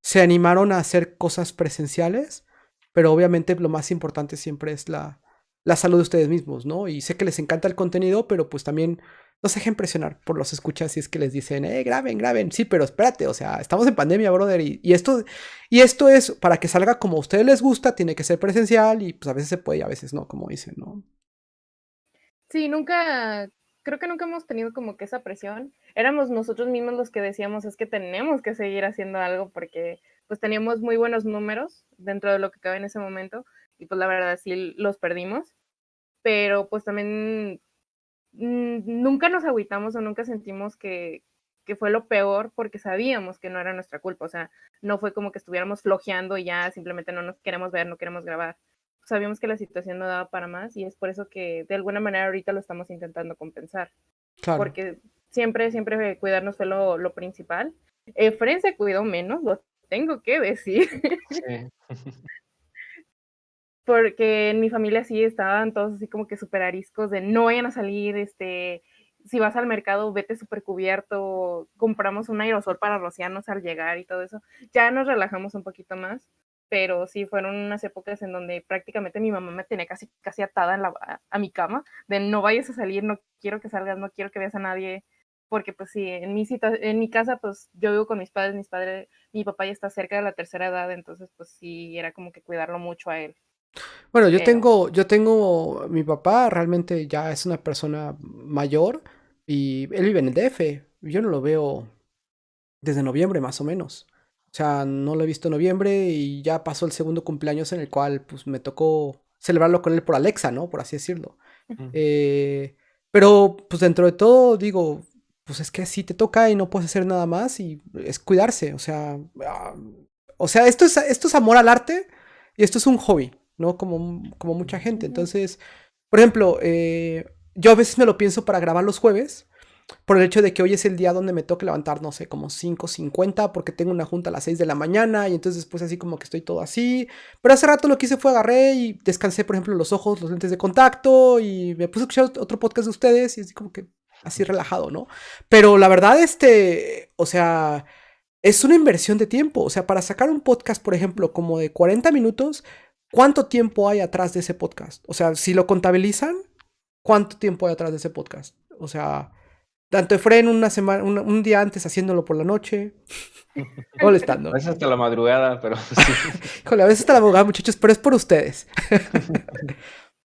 se animaron a hacer cosas presenciales, pero obviamente lo más importante siempre es la salud de ustedes mismos, ¿no? Y sé que les encanta el contenido, pero pues también no se dejen presionar por los escuchas si es que les dicen, graben, graben. Sí, pero espérate, o sea, estamos en pandemia, brother. Y esto es, para que salga como a ustedes les gusta, tiene que ser presencial y pues a veces se puede y a veces no, como dicen, ¿no? Sí, nunca, creo que nunca hemos tenido como que esa presión. Éramos nosotros mismos los que decíamos, es que tenemos que seguir haciendo algo porque pues teníamos muy buenos números dentro de lo que cabe en ese momento y pues la verdad sí los perdimos, pero pues también nunca nos agüitamos o nunca sentimos que fue lo peor porque sabíamos que no era nuestra culpa, o sea, no fue como que estuviéramos flojeando y ya simplemente no nos queremos ver, no queremos grabar. Sabíamos que la situación no daba para más y es por eso que de alguna manera ahorita lo estamos intentando compensar, Claro. porque siempre cuidarnos fue lo principal. Efren se cuidó menos, lo tengo que decir, Sí. porque en mi familia sí estaban todos así como que súper ariscos de no vayan a salir, si vas al mercado, vete súper cubierto, compramos un aerosol para rociarnos al llegar y todo eso. Ya nos relajamos un poquito más, pero sí fueron unas épocas en donde prácticamente mi mamá me tenía casi atada a mi cama, de no vayas a salir, no quiero que salgas, no quiero que veas a nadie, porque pues sí, en mi casa pues yo vivo con mis padres, mi papá ya está cerca de la tercera edad, entonces pues sí, era como que cuidarlo mucho a él, Bueno, yo pero tengo, yo tengo, mi papá realmente ya es una persona mayor y él vive en el DF. Yo no lo veo desde noviembre más o menos. O sea, no lo he visto en noviembre y ya pasó el segundo cumpleaños en el cual pues me tocó celebrarlo con él por Alexa, ¿no? Por así decirlo. Ujú. Eh, pero pues dentro de todo digo, pues es que así te toca y no puedes hacer nada más y es cuidarse. O sea, o sea, esto es amor al arte y esto es un hobby, ¿no? Como mucha gente. Entonces, por ejemplo, yo a veces me lo pienso para grabar los jueves, por el hecho de que hoy es el día donde me toca levantar, no sé, como 5:50 porque tengo una junta a las 6 de la mañana y entonces después así como que estoy todo así. Pero hace rato lo que hice fue agarré y descansé, por ejemplo, los ojos, los lentes de contacto y me puse a escuchar otro podcast de ustedes y así como que así relajado, ¿no? Pero la verdad, o sea, es una inversión de tiempo. O sea, para sacar un podcast, por ejemplo, como de 40 minutos, ¿cuánto tiempo hay atrás de ese podcast? O sea, si lo contabilizan, ¿cuánto tiempo hay atrás de ese podcast? O sea, tanto Efren una semana, un día antes haciéndolo por la noche, A molestando. veces hasta la madrugada, pero sí. Híjole, a veces está la abogada, muchachos, pero es por ustedes.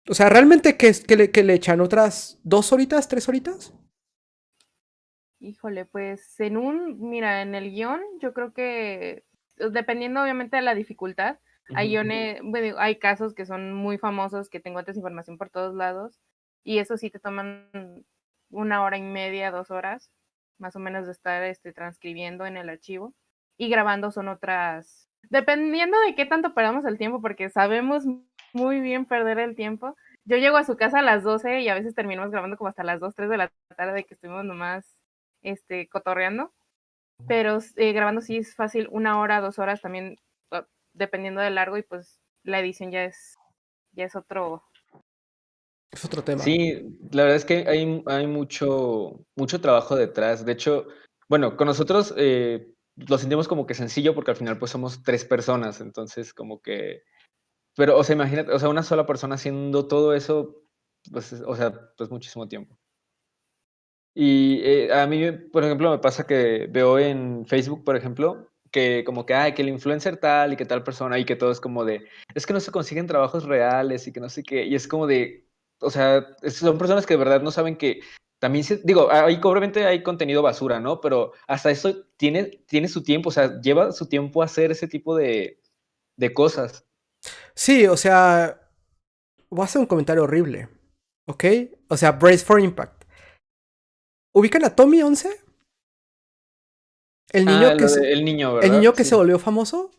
O sea, ¿realmente que le echan otras 2 horitas, 3 horitas? Híjole, pues mira, en el guión, yo creo que, dependiendo obviamente de la dificultad, hay guiones, bueno, hay casos que son muy famosos, que tengo antes información por todos lados, y eso sí te toman 1 hora y media, 2 horas, más o menos de estar transcribiendo en el archivo, y grabando son otras, dependiendo de qué tanto perdamos el tiempo, porque sabemos muy bien perder el tiempo. Yo llego a su casa a las 12 y a veces terminamos grabando como hasta las 2, 3 de la tarde, de que estuvimos nomás cotorreando, pero grabando sí es fácil 1 hora, 2 horas también, dependiendo del largo, y pues la edición ya es otro. Es otro tema. Sí, la verdad es que hay mucho trabajo detrás. De hecho, bueno, con nosotros lo sentimos como que sencillo porque al final pues somos 3 personas, entonces como que, pero o sea, imagínate, o sea, una sola persona haciendo todo eso, pues, o sea, pues muchísimo tiempo. Y a mí, por ejemplo, me pasa que veo en Facebook, por ejemplo, que como que, ay, que el influencer tal y que tal persona y que todo es como de, es que no se consiguen trabajos reales y que no sé qué, y es como de, o sea, son personas que de verdad no saben que también, digo, obviamente hay contenido basura, ¿no? Pero hasta eso tiene su tiempo, o sea, lleva su tiempo a hacer ese tipo de cosas. Sí, o sea, voy a hacer un comentario horrible, ¿ok? O sea, Brace for Impact. ¿Ubican a Tommy 11? El Ah, niño que se, el niño, el ¿verdad? niño que se Sí. volvió famoso,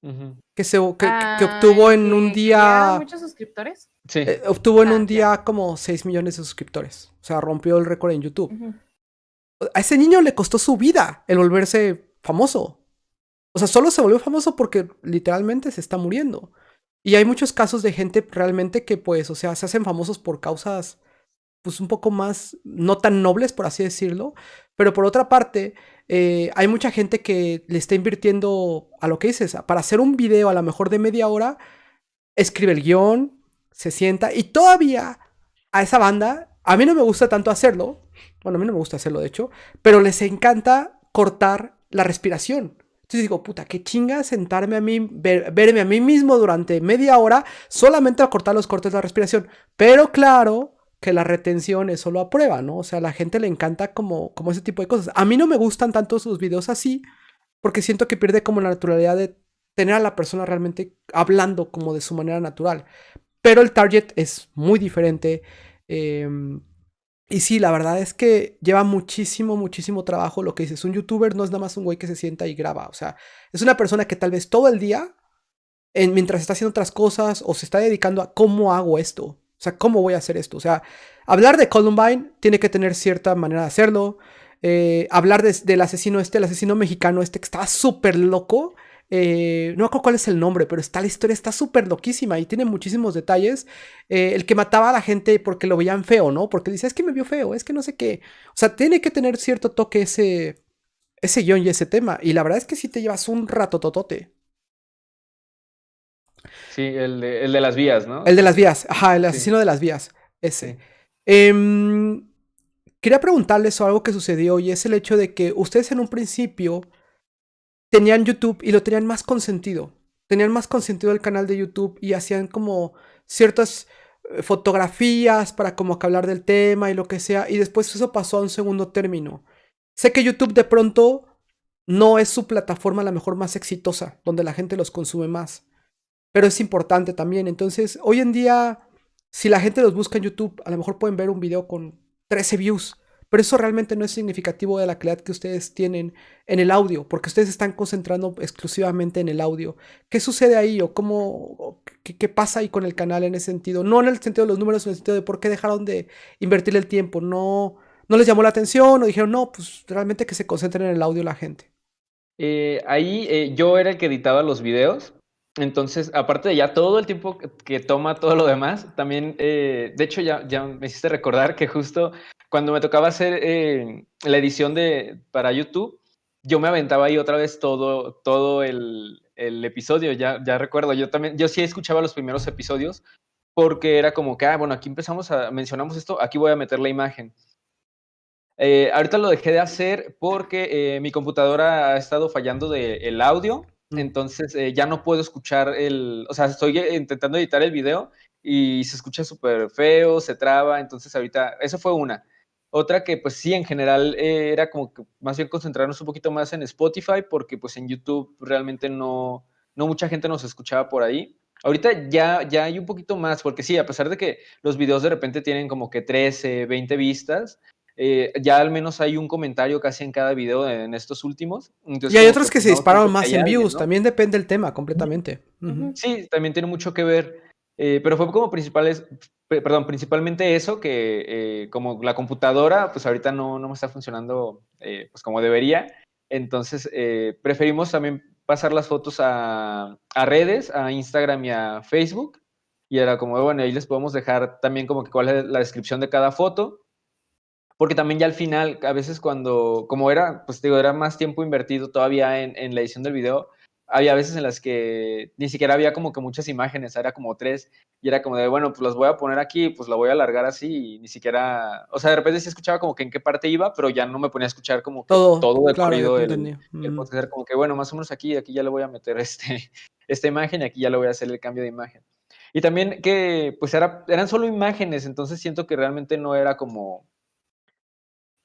Ujú. que obtuvo El en un que quería día, muchos suscriptores. Sí. obtuvo en un Ya. día como 6 millones de suscriptores. O sea, rompió el récord en YouTube. Ujú. A ese niño le costó su vida el volverse famoso. O sea, solo se volvió famoso porque literalmente se está muriendo. Y hay muchos casos de gente realmente que, pues, o sea, se hacen famosos por causas, pues, un poco más, no tan nobles, por así decirlo. Pero por otra parte, hay mucha gente que le está invirtiendo a lo que dices, para hacer un video a lo mejor de media hora, escribe el guión, se sienta y todavía a esa banda, a mí no me gusta tanto hacerlo, bueno, a mí no me gusta hacerlo de hecho, pero les encanta cortar la respiración. Entonces digo, puta, qué chinga sentarme a mí, verme a mí mismo durante media hora solamente a cortar los cortes de la respiración. Pero claro que la retención es solo a prueba, ¿no? O sea, a la gente le encanta como ese tipo de cosas. A mí no me gustan tanto sus videos así, porque siento que pierde como la naturalidad de tener a la persona realmente hablando como de su manera natural. Pero el target es muy diferente. Eh, y sí, la verdad es que lleva muchísimo, muchísimo trabajo lo que dices. Un youtuber no es nada más un güey que se sienta y graba. O sea, es una persona que tal vez todo el día, mientras está haciendo otras cosas o se está dedicando a cómo hago esto. O sea, cómo voy a hacer esto. O sea, hablar de Columbine tiene que tener cierta manera de hacerlo. Hablar del asesino el asesino mexicano que estaba súper loco. No me acuerdo cuál es el nombre, pero la historia está súper loquísima y tiene muchísimos detalles. El que mataba a la gente porque lo veían feo, ¿no? Porque dice, es que me vio feo, es que no sé qué. O sea, tiene que tener cierto toque ese guión y ese tema. Y la verdad es que sí te llevas un rato totote. Sí, el de las vías, ¿no? El de las vías, ajá, el Sí, asesino de las vías, ese. sí. Em, Quería preguntarles algo que sucedió y es el hecho de que ustedes en un principio tenían YouTube y lo tenían más consentido. Tenían más consentido el canal de YouTube y hacían como ciertas fotografías para como que hablar del tema y lo que sea. Y después eso pasó a un segundo término. Sé que YouTube de pronto no es su plataforma a lo mejor más exitosa, donde la gente los consume más. Pero es importante también. Entonces, hoy en día, si la gente los busca en YouTube, a lo mejor pueden ver un video con 13 views. pero eso realmente no es significativo de la calidad que ustedes tienen en el audio, porque ustedes están concentrando exclusivamente en el audio. ¿Qué sucede ahí o qué pasa ahí con el canal en ese sentido? No en el sentido de los números, en el sentido de por qué dejaron de invertir el tiempo. No les llamó la atención o dijeron, no, pues realmente que se concentren en el audio la gente. Ahí yo era el que editaba los videos, entonces aparte de ya todo el tiempo que toma todo lo demás, también, de hecho ya me hiciste recordar que justo cuando me tocaba hacer la edición para YouTube, yo me aventaba ahí otra vez todo el episodio, ya recuerdo, yo sí escuchaba los primeros episodios porque era como que, bueno, aquí mencionamos esto, aquí voy a meter la imagen. Ahorita lo dejé de hacer porque mi computadora ha estado fallando el audio, entonces ya no puedo escuchar o sea, estoy intentando editar el video y se escucha súper feo, se traba, entonces ahorita, eso fue una. Otra que pues sí, en general era como que más bien concentrarnos un poquito más en Spotify porque pues en YouTube realmente no mucha gente nos escuchaba por ahí. Ahorita ya hay un poquito más, porque sí, a pesar de que los videos de repente tienen como que 13, 20 vistas, ya al menos hay un comentario casi en cada video en estos últimos. Entonces, Y hay como otros que que pues se no disparan siento que más hay en alguien, views, ¿no? también depende del tema completamente. Sí, también tiene mucho que ver. Pero fue como principalmente eso, que como la computadora, pues ahorita no me está funcionando pues como debería. Entonces, preferimos también pasar las fotos a redes, a Instagram y a Facebook. Y era como, bueno, ahí les podemos dejar también como que cuál es la descripción de cada foto. Porque también ya al final, a veces como era, pues digo, era más tiempo invertido todavía en la edición del video, había veces en las que ni siquiera había como que muchas imágenes, era como 3, y era como de, bueno, pues las voy a poner aquí, pues la voy a alargar así, y ni siquiera, o sea, de repente sí escuchaba como que en qué parte iba, pero ya no me ponía a escuchar como que Todo, todo de claro, ya corrido te entendí. el podcast, era como que, bueno, más o menos aquí ya le voy a meter esta imagen, y aquí ya le voy a hacer el cambio de imagen. Y también que, pues eran solo imágenes, entonces siento que realmente no era como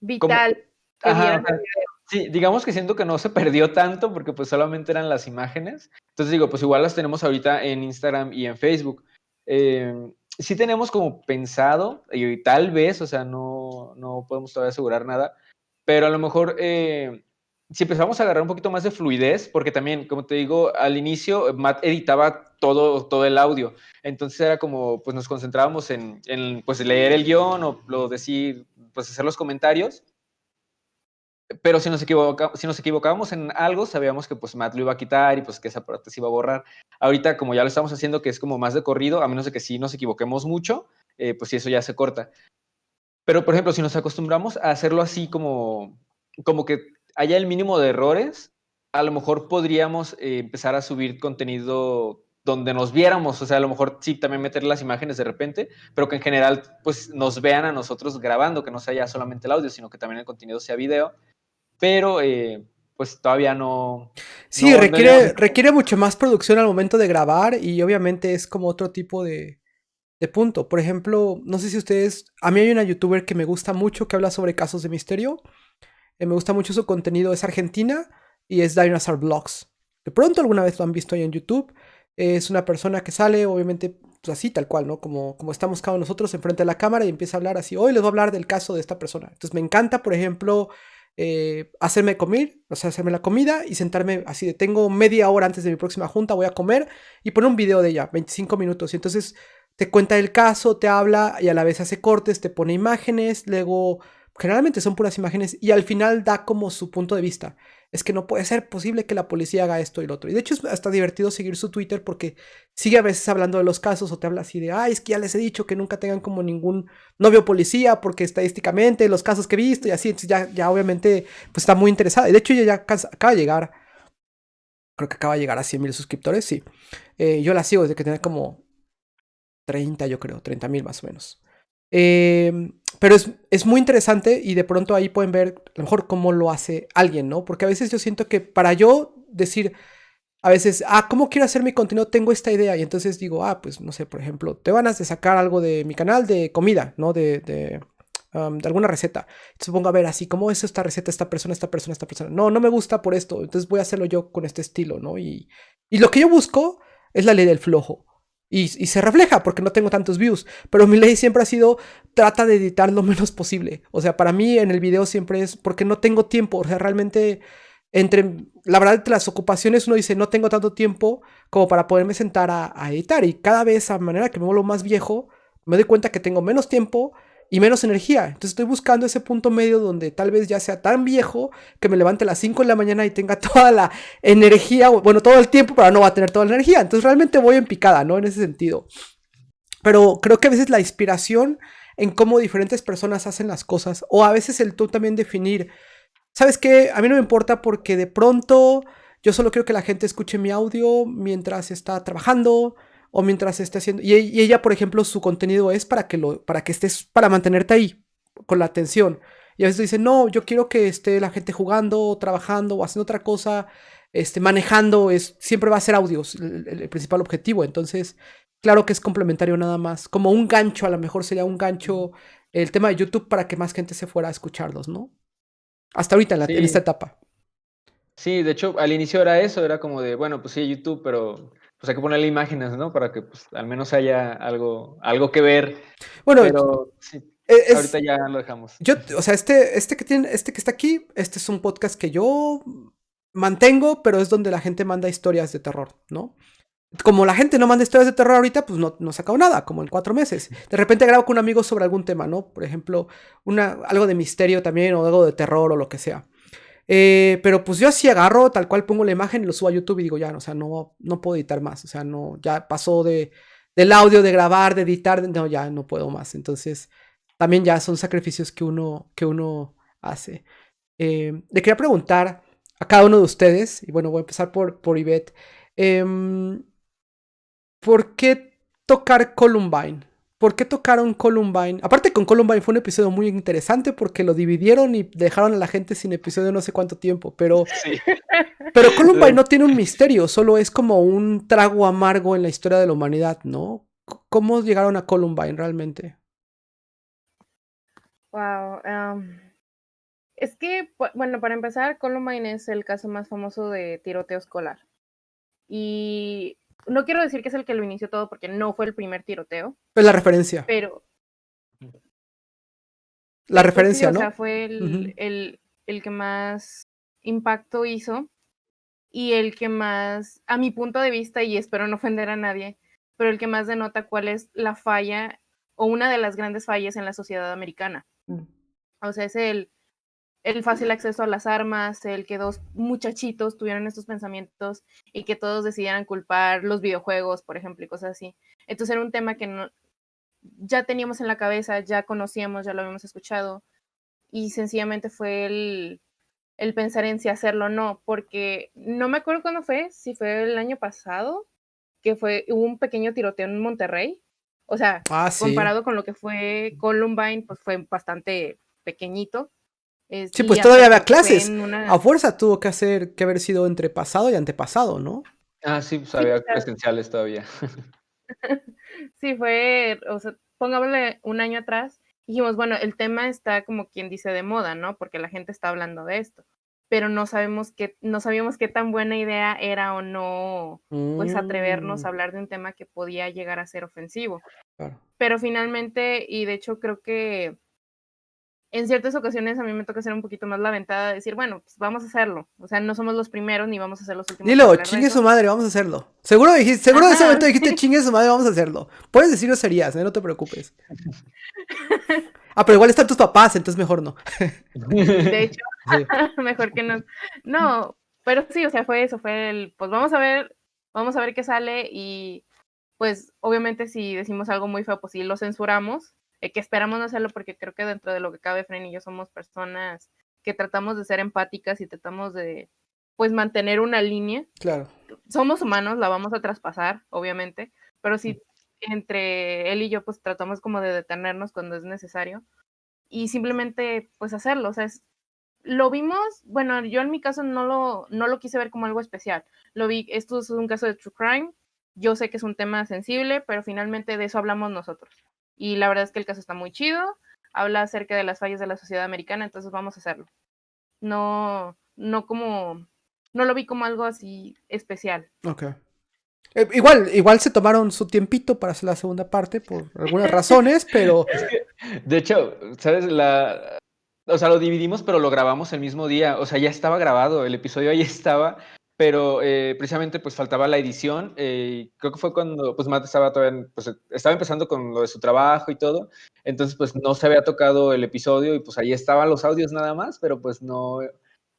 Vital que ajá, o vieran el sea, video. sí, digamos que siento que no se perdió tanto porque pues solamente eran las imágenes. Entonces digo, pues igual las tenemos ahorita en Instagram y en Facebook. Sí tenemos como pensado, y tal vez, o sea, no podemos todavía asegurar nada, pero a lo mejor si empezamos a agarrar un poquito más de fluidez, porque también, como te digo, al inicio Matt editaba todo el audio, entonces era como, pues nos concentrábamos en pues leer el guión o decir, pues hacer los comentarios, pero si nos equivocábamos en algo, sabíamos que pues Matt lo iba a quitar y pues que esa parte se iba a borrar. Ahorita, como ya lo estamos haciendo, que es como más de corrido, a menos de que sí nos equivoquemos mucho, pues sí, eso ya se corta. Pero, por ejemplo, si nos acostumbramos a hacerlo así como que haya el mínimo de errores, a lo mejor podríamos empezar a subir contenido donde nos viéramos, o sea, a lo mejor sí también meter las imágenes de repente, pero que en general pues nos vean a nosotros grabando, que no sea ya solamente el audio, sino que también el contenido sea video, pero pues todavía Sí, no llegamos. requiere mucho más producción al momento de grabar y obviamente es como otro tipo de punto. Por ejemplo, no sé si ustedes, a mí hay una youtuber que me gusta mucho que habla sobre casos de misterio. Me gusta mucho su contenido, es argentina y es Dinosaur Vlogs. De pronto alguna vez lo han visto ahí en YouTube. Es una persona que sale, obviamente, pues así, tal cual, ¿no? Como estamos cada uno de nosotros enfrente de la cámara y empieza a hablar así. Hoy les voy a hablar del caso de esta persona. Entonces me encanta, por ejemplo, hacerme comer, o sea, hacerme la comida y sentarme así de tengo media hora antes de mi próxima junta, voy a comer y poner un video de ella, 25 minutos. Y entonces te cuenta el caso, te habla y a la vez hace cortes, te pone imágenes, luego generalmente son puras imágenes y al final da como su punto de vista. Es que no puede ser posible que la policía haga esto y lo otro. Y de hecho es hasta divertido seguir su Twitter porque sigue a veces hablando de los casos o te habla así de, ay, es que ya les he dicho que nunca tengan como ningún novio policía porque estadísticamente los casos que he visto y así, entonces ya obviamente pues está muy interesada. Y de hecho ella ya acaba de llegar, creo que acaba de llegar a 100,000 suscriptores, sí. Yo la sigo desde que tenía como 30, yo creo, 30,000 más o menos. Pero es muy interesante y de pronto ahí pueden ver a lo mejor cómo lo hace alguien, ¿no? Porque a veces yo siento que para yo decir, a veces, ¿cómo quiero hacer mi contenido? Tengo esta idea y entonces digo, pues no sé, por ejemplo, te van a sacar algo de mi canal de comida, ¿no? De alguna receta. Entonces pongo a ver así, ¿cómo es esta receta, esta persona, esta persona, esta persona? No me gusta por esto, entonces voy a hacerlo yo con este estilo, ¿no? Y lo que yo busco es la ley del flojo. Y se refleja porque no tengo tantos views. Pero mi ley siempre ha sido, trata de editar lo menos posible. O sea, para mí en el video siempre es porque no tengo tiempo. O sea, realmente, la verdad, entre las ocupaciones uno dice, no tengo tanto tiempo como para poderme sentar a editar. Y cada vez, a manera que me vuelvo más viejo, me doy cuenta que tengo menos tiempo y menos energía. Entonces estoy buscando ese punto medio donde tal vez ya sea tan viejo que me levante a las 5 de la mañana y tenga toda la energía, bueno, todo el tiempo, pero no va a tener toda la energía. Entonces realmente voy en picada, ¿no? En ese sentido. Pero creo que a veces la inspiración en cómo diferentes personas hacen las cosas, o a veces el tú también definir, ¿sabes qué? A mí no me importa porque de pronto yo solo quiero que la gente escuche mi audio mientras está trabajando o mientras esté haciendo. Y ella, por ejemplo, su contenido es para que estés, para mantenerte ahí con la atención. Y a veces dice, no, yo quiero que esté la gente jugando, trabajando o haciendo otra cosa, manejando, siempre va a ser audios el principal objetivo. Entonces, claro que es complementario nada más. Como un gancho, a lo mejor sería un gancho el tema de YouTube para que más gente se fuera a escucharlos, ¿no? Hasta ahorita en esta Sí, etapa. sí, de hecho, al inicio era eso, era como de, bueno, pues sí, YouTube, pero pues hay que ponerle imágenes, ¿no? Para que pues al menos haya algo que ver. Bueno, Pero sí, ahorita es. ya lo dejamos. O sea, este que está aquí, este es un podcast que yo mantengo, pero es donde la gente manda historias de terror, ¿no? Como la gente no manda historias de terror ahorita, pues no sacado nada, como en 4 meses. De repente grabo con un amigo sobre algún tema, ¿no? Por ejemplo, algo de misterio también, o algo de terror, o lo que sea. Pero pues yo así agarro, tal cual pongo la imagen y lo subo a YouTube y digo, ya, o sea, no puedo editar más. O sea, no, ya pasó del audio, de grabar, de editar, no, ya no puedo más. Entonces, también ya son sacrificios que uno hace. Le quería preguntar a cada uno de ustedes, y bueno, voy a empezar por Ivette. em, ¿Por qué tocar Columbine? ¿Por qué tocaron Columbine? Aparte con Columbine fue un episodio muy interesante porque lo dividieron y dejaron a la gente sin episodio no sé cuánto tiempo, pero, Sí. pero Columbine no tiene un misterio, solo es como un trago amargo en la historia de la humanidad, ¿no? ¿Cómo llegaron a Columbine realmente? Wow. Es que, bueno, para empezar, Columbine es el caso más famoso de tiroteo escolar. Y no quiero decir que es el que lo inició todo porque no fue el primer tiroteo, Es la referencia. pero, La pero sí, referencia, o sea, ¿no? fue Ujú. el que más impacto hizo y el que más, a mi punto de vista, y espero no ofender a nadie, pero el que más denota cuál es la falla o una de las grandes fallas en la sociedad americana. O sea, es el fácil acceso a las armas, el que dos muchachitos tuvieran estos pensamientos y que todos decidieran culpar los videojuegos, por ejemplo, y cosas así. Entonces era un tema que ya teníamos en la cabeza, ya conocíamos, ya lo habíamos escuchado, y sencillamente fue el pensar en si hacerlo o no, porque no me acuerdo cuándo fue, si fue el año pasado, que hubo un pequeño tiroteo en Monterrey. O sea, Ah, sí. comparado con lo que fue Columbine, pues fue bastante pequeñito. Sí, Y pues hasta todavía había creo que fue clases. en A una... fuerza tuvo que haber sido entre pasado y antepasado, ¿no? Ah, sí, pues Sí, había presenciales todavía. sí, fue, o sea, pongámosle un año atrás, dijimos, bueno, el tema está como quien dice de moda, ¿no? Porque la gente está hablando de esto, pero no sabíamos qué tan buena idea era o no, pues atrevernos Mm, a hablar de un tema que podía llegar a ser ofensivo. claro. Pero finalmente, y de hecho creo que en ciertas ocasiones a mí me toca ser un poquito más la ventada de decir, bueno, pues vamos a hacerlo. O sea, no somos los primeros ni vamos a ser los últimos en Dilo, hablar de chingue su eso. madre, vamos a hacerlo. Seguro en ese Ajá, momento dijiste, sí. chingue su madre, vamos a hacerlo. Puedes decir groserías, no te preocupes. Ah, pero igual están tus papás, entonces mejor no. De hecho, Sí. mejor que no. No, pero sí, o sea, fue eso, fue pues vamos a ver qué sale y pues obviamente si decimos algo muy feo, pues sí lo censuramos, que esperamos no hacerlo porque creo que dentro de lo que cabe, Fren y yo somos personas que tratamos de ser empáticas y tratamos de pues mantener una línea. Claro. Somos humanos, la vamos a traspasar, obviamente, pero sí entre él y yo pues tratamos como de detenernos cuando es necesario y simplemente pues hacerlo, o sea, lo vimos, bueno, yo en mi caso no lo quise ver como algo especial, lo vi, esto es un caso de true crime, yo sé que es un tema sensible, pero finalmente de eso hablamos nosotros, y la verdad es que el caso está muy chido, habla acerca de las fallas de la sociedad americana, entonces vamos a hacerlo, no, no lo vi como algo así especial. Ok. Igual se tomaron su tiempito para hacer la segunda parte por algunas razones, pero Es que, de hecho, ¿sabes? O sea, lo dividimos, pero lo grabamos el mismo día. O sea, ya estaba grabado, el episodio ahí estaba, pero precisamente pues faltaba la edición. Creo que fue cuando pues Matt estaba todavía, pues estaba empezando con lo de su trabajo y todo. Entonces pues no se había tocado el episodio y pues ahí estaban los audios nada más, pero pues no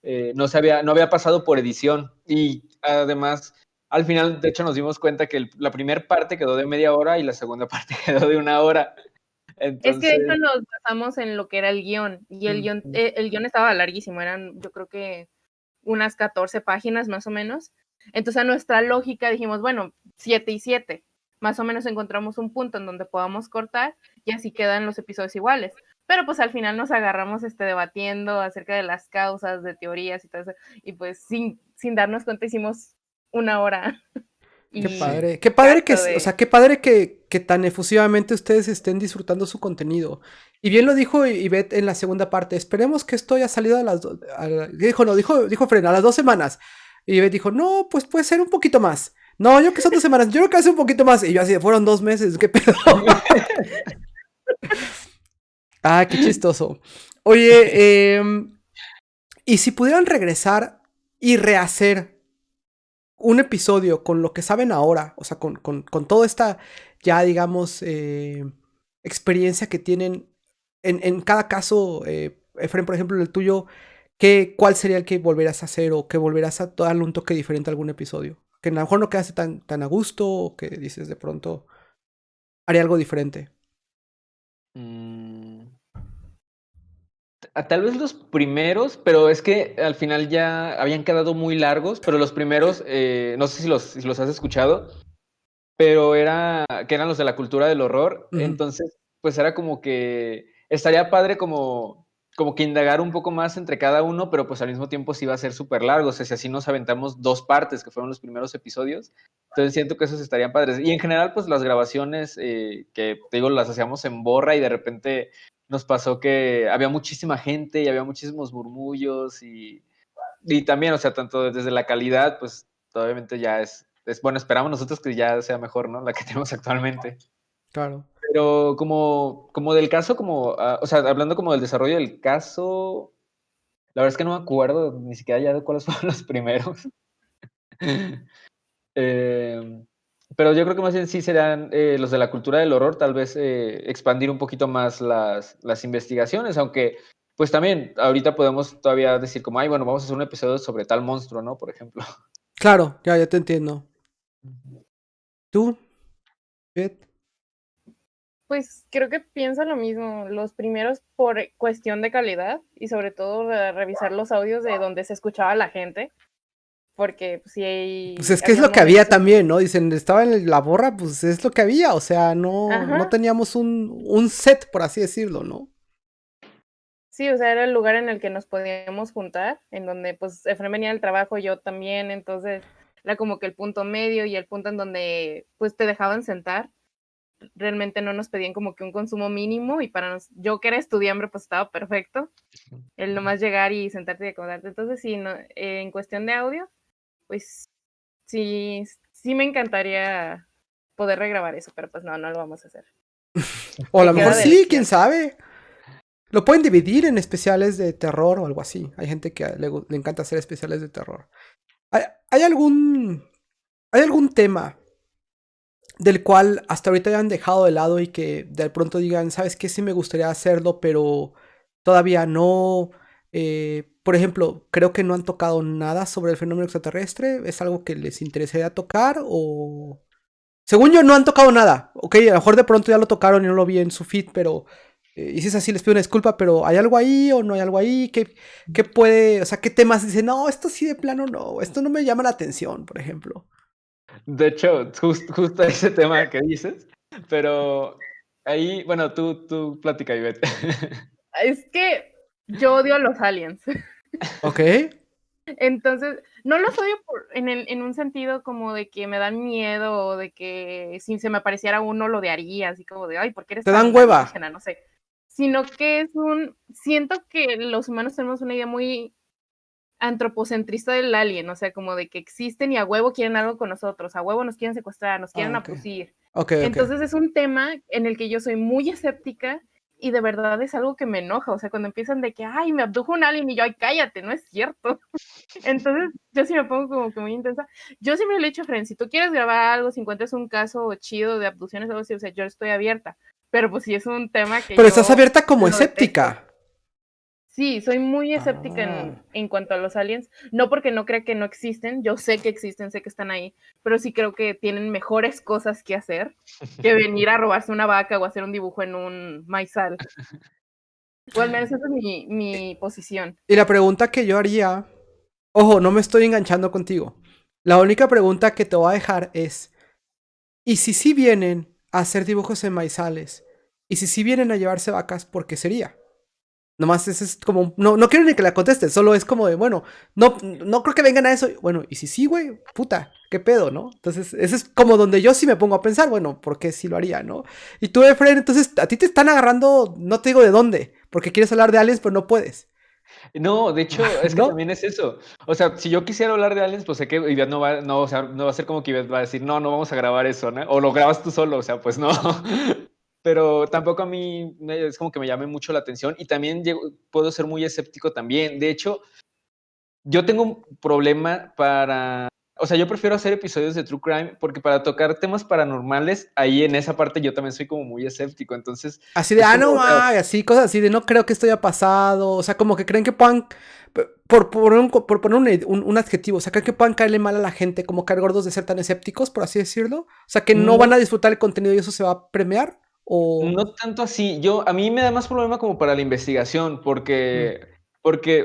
había pasado por edición. Y además, al final, de hecho, nos dimos cuenta que la primera parte quedó de media hora y la segunda parte quedó de una hora. Es que de Entonces, hecho nos basamos en lo que era el guión, y el guión estaba larguísimo, eran yo creo que unas 14 páginas más o menos. Entonces a nuestra lógica dijimos, bueno, 7 y 7, más o menos encontramos un punto en donde podamos cortar y así quedan los episodios iguales. Pero pues al final nos agarramos debatiendo acerca de las causas, de teorías y todo eso, y pues sin darnos cuenta hicimos una hora. Y sí. qué padre que, cacho o de... sea, qué padre que tan efusivamente ustedes estén disfrutando su contenido. Y bien lo dijo Ivette en la segunda parte, esperemos que esto haya salido a las dijo Fren, a las 2 semanas. Y Ivette dijo, no, pues puede ser un poquito más. No, yo que son 2 semanas, yo creo que hace un poquito más. Y yo así, fueron 2 meses, qué pedo. Ah, qué chistoso. Oye, y si pudieran regresar y rehacer un episodio con lo que saben ahora, o sea, con toda esta, ya digamos, experiencia que tienen en cada caso, Efren, por ejemplo, el tuyo, ¿cuál sería el que volverás a hacer o que volverás a darle un toque diferente a algún episodio? Que a lo mejor no quedaste tan a gusto o que dices de pronto, haría algo diferente. mm, tal vez los primeros, pero es que al final ya habían quedado muy largos, pero los primeros, no sé si los has escuchado, pero que eran los de la cultura del horror, Ujú. entonces pues era como que estaría padre como que indagar un poco más entre cada uno, pero pues al mismo tiempo sí iba a ser súper largo, o sea, si así nos aventamos 2 partes, que fueron los primeros episodios, entonces siento que esos estarían padres. Y en general pues las grabaciones que te digo las hacíamos en borra y de repente nos pasó que había muchísima gente y había muchísimos murmullos y también, o sea, tanto desde la calidad, pues obviamente ya bueno, esperamos nosotros que ya sea mejor, ¿no? La que tenemos actualmente. Claro. Pero como del caso, o sea, hablando como del desarrollo del caso, la verdad es que no me acuerdo ni siquiera ya de cuáles fueron los primeros. Eh, pero yo creo que más bien sí serán los de la cultura del horror, tal vez expandir un poquito más las investigaciones, aunque pues también ahorita podemos todavía decir como, ay, bueno, vamos a hacer un episodio sobre tal monstruo, ¿no? Por ejemplo. Claro, ya te entiendo. ¿Tú, Ivette? Pues creo que pienso lo mismo, los primeros por cuestión de calidad y sobre todo revisar los audios de donde se escuchaba la gente, porque pues, Pues sí es que es había lo que había momentos en también, donde... ¿no? Dicen, estaba en la borra, pues es lo que había, o sea, no Ajá, teníamos un set, por así decirlo, ¿no? sí, o sea, era el lugar en el que nos podíamos juntar, en donde pues Efraín venía del trabajo, yo también, entonces era como que el punto medio y el punto en donde pues te dejaban sentar. Realmente no nos pedían como que un consumo mínimo y yo que era estudiante pues estaba perfecto el nomás llegar y sentarte y acomodarte. Entonces sí, no, en cuestión de audio, pues sí me encantaría poder regrabar eso, pero pues no lo vamos a hacer. O a Ahí lo mejor queda de sí, quién elección. sabe. Lo pueden dividir en especiales de terror o algo así. Hay gente que le encanta hacer especiales de terror. ¿Hay, hay algún, ¿Hay algún tema del cual hasta ahorita hayan dejado de lado y que de pronto digan, sabes qué, sí me gustaría hacerlo, pero todavía no? Por ejemplo, creo que no han tocado nada sobre el fenómeno extraterrestre. ¿Es algo que les interesaría tocar o...? Según yo, no han tocado nada. Ok, a lo mejor de pronto ya lo tocaron y no lo vi en su feed, pero... y si es así, les pido una disculpa, pero ¿hay algo ahí o no hay algo ahí? ¿Qué puede...? O sea, ¿qué temas dicen? No, esto sí de plano no. Esto no me llama la atención, por ejemplo. De hecho, justo ese tema que dices, pero ahí, bueno, tú platica, Ivette. Es que yo odio a los aliens. Ok. Entonces, no los odio en un sentido como de que me dan miedo o de que si se me apareciera uno lo odiaría, así como de, ay, ¿por qué eres Te dan tan hueva. alienígena? No sé. Sino que siento que los humanos tenemos una idea muy antropocentrista del alien, o sea, como de que existen y a huevo quieren algo con nosotros, a huevo nos quieren secuestrar, nos quieren abducir. Entonces es un tema en el que yo soy muy escéptica y de verdad es algo que me enoja, o sea, cuando empiezan de que, ay, me abdujo un alien y yo, ay, cállate, no es cierto. Entonces yo sí me pongo como que muy intensa. Yo siempre le he dicho a Fren, si tú quieres grabar algo, si encuentras un caso chido de abducciones o algo así, o sea, yo estoy abierta, pero pues sí es un tema que pero estás abierta como escéptica. Detesto. Sí, soy muy escéptica en cuanto a los aliens, no porque no crea que no existen, yo sé que existen, sé que están ahí, pero sí creo que tienen mejores cosas que hacer que venir a robarse una vaca o hacer un dibujo en un maizal. O al menos esa es mi posición. Y la pregunta que yo haría, ojo, no me estoy enganchando contigo, la única pregunta que te voy a dejar es, ¿y si sí vienen a hacer dibujos en maizales? ¿Y si sí vienen a llevarse vacas, por qué sería? Nomás ese es como, no quiero ni que la contestes, solo es como de, bueno, no creo que vengan a eso. Bueno, y si sí, güey, puta, qué pedo, ¿no? Entonces, ese es como donde yo sí me pongo a pensar, bueno, ¿por qué sí lo haría, no? Y tú, Efraín, entonces, a ti te están agarrando, no te digo de dónde, porque quieres hablar de aliens, pero no puedes. No, de hecho, es que ¿No? también es eso. O sea, si yo quisiera hablar de aliens, pues sé que Ivette o sea, no va a ser como que Ivette va a decir, no vamos a grabar eso, ¿no? O lo grabas tú solo, o sea, pues no. Pero tampoco a mí es como que me llame mucho la atención y también puedo ser muy escéptico también. De hecho, yo tengo un problema o sea, yo prefiero hacer episodios de True Crime porque para tocar temas paranormales, ahí en esa parte yo también soy como muy escéptico. Entonces, Así de, es como, no, o sea, así, cosas así de, no creo que esto haya pasado. O sea, como que creen que puedan, por poner un adjetivo, o sea, creen que puedan caerle mal a la gente, como caer gordos de ser tan escépticos, por así decirlo. O sea, que no van a disfrutar el contenido y eso se va a premiar. O... No tanto así. A mí me da más problema como para la investigación, porque,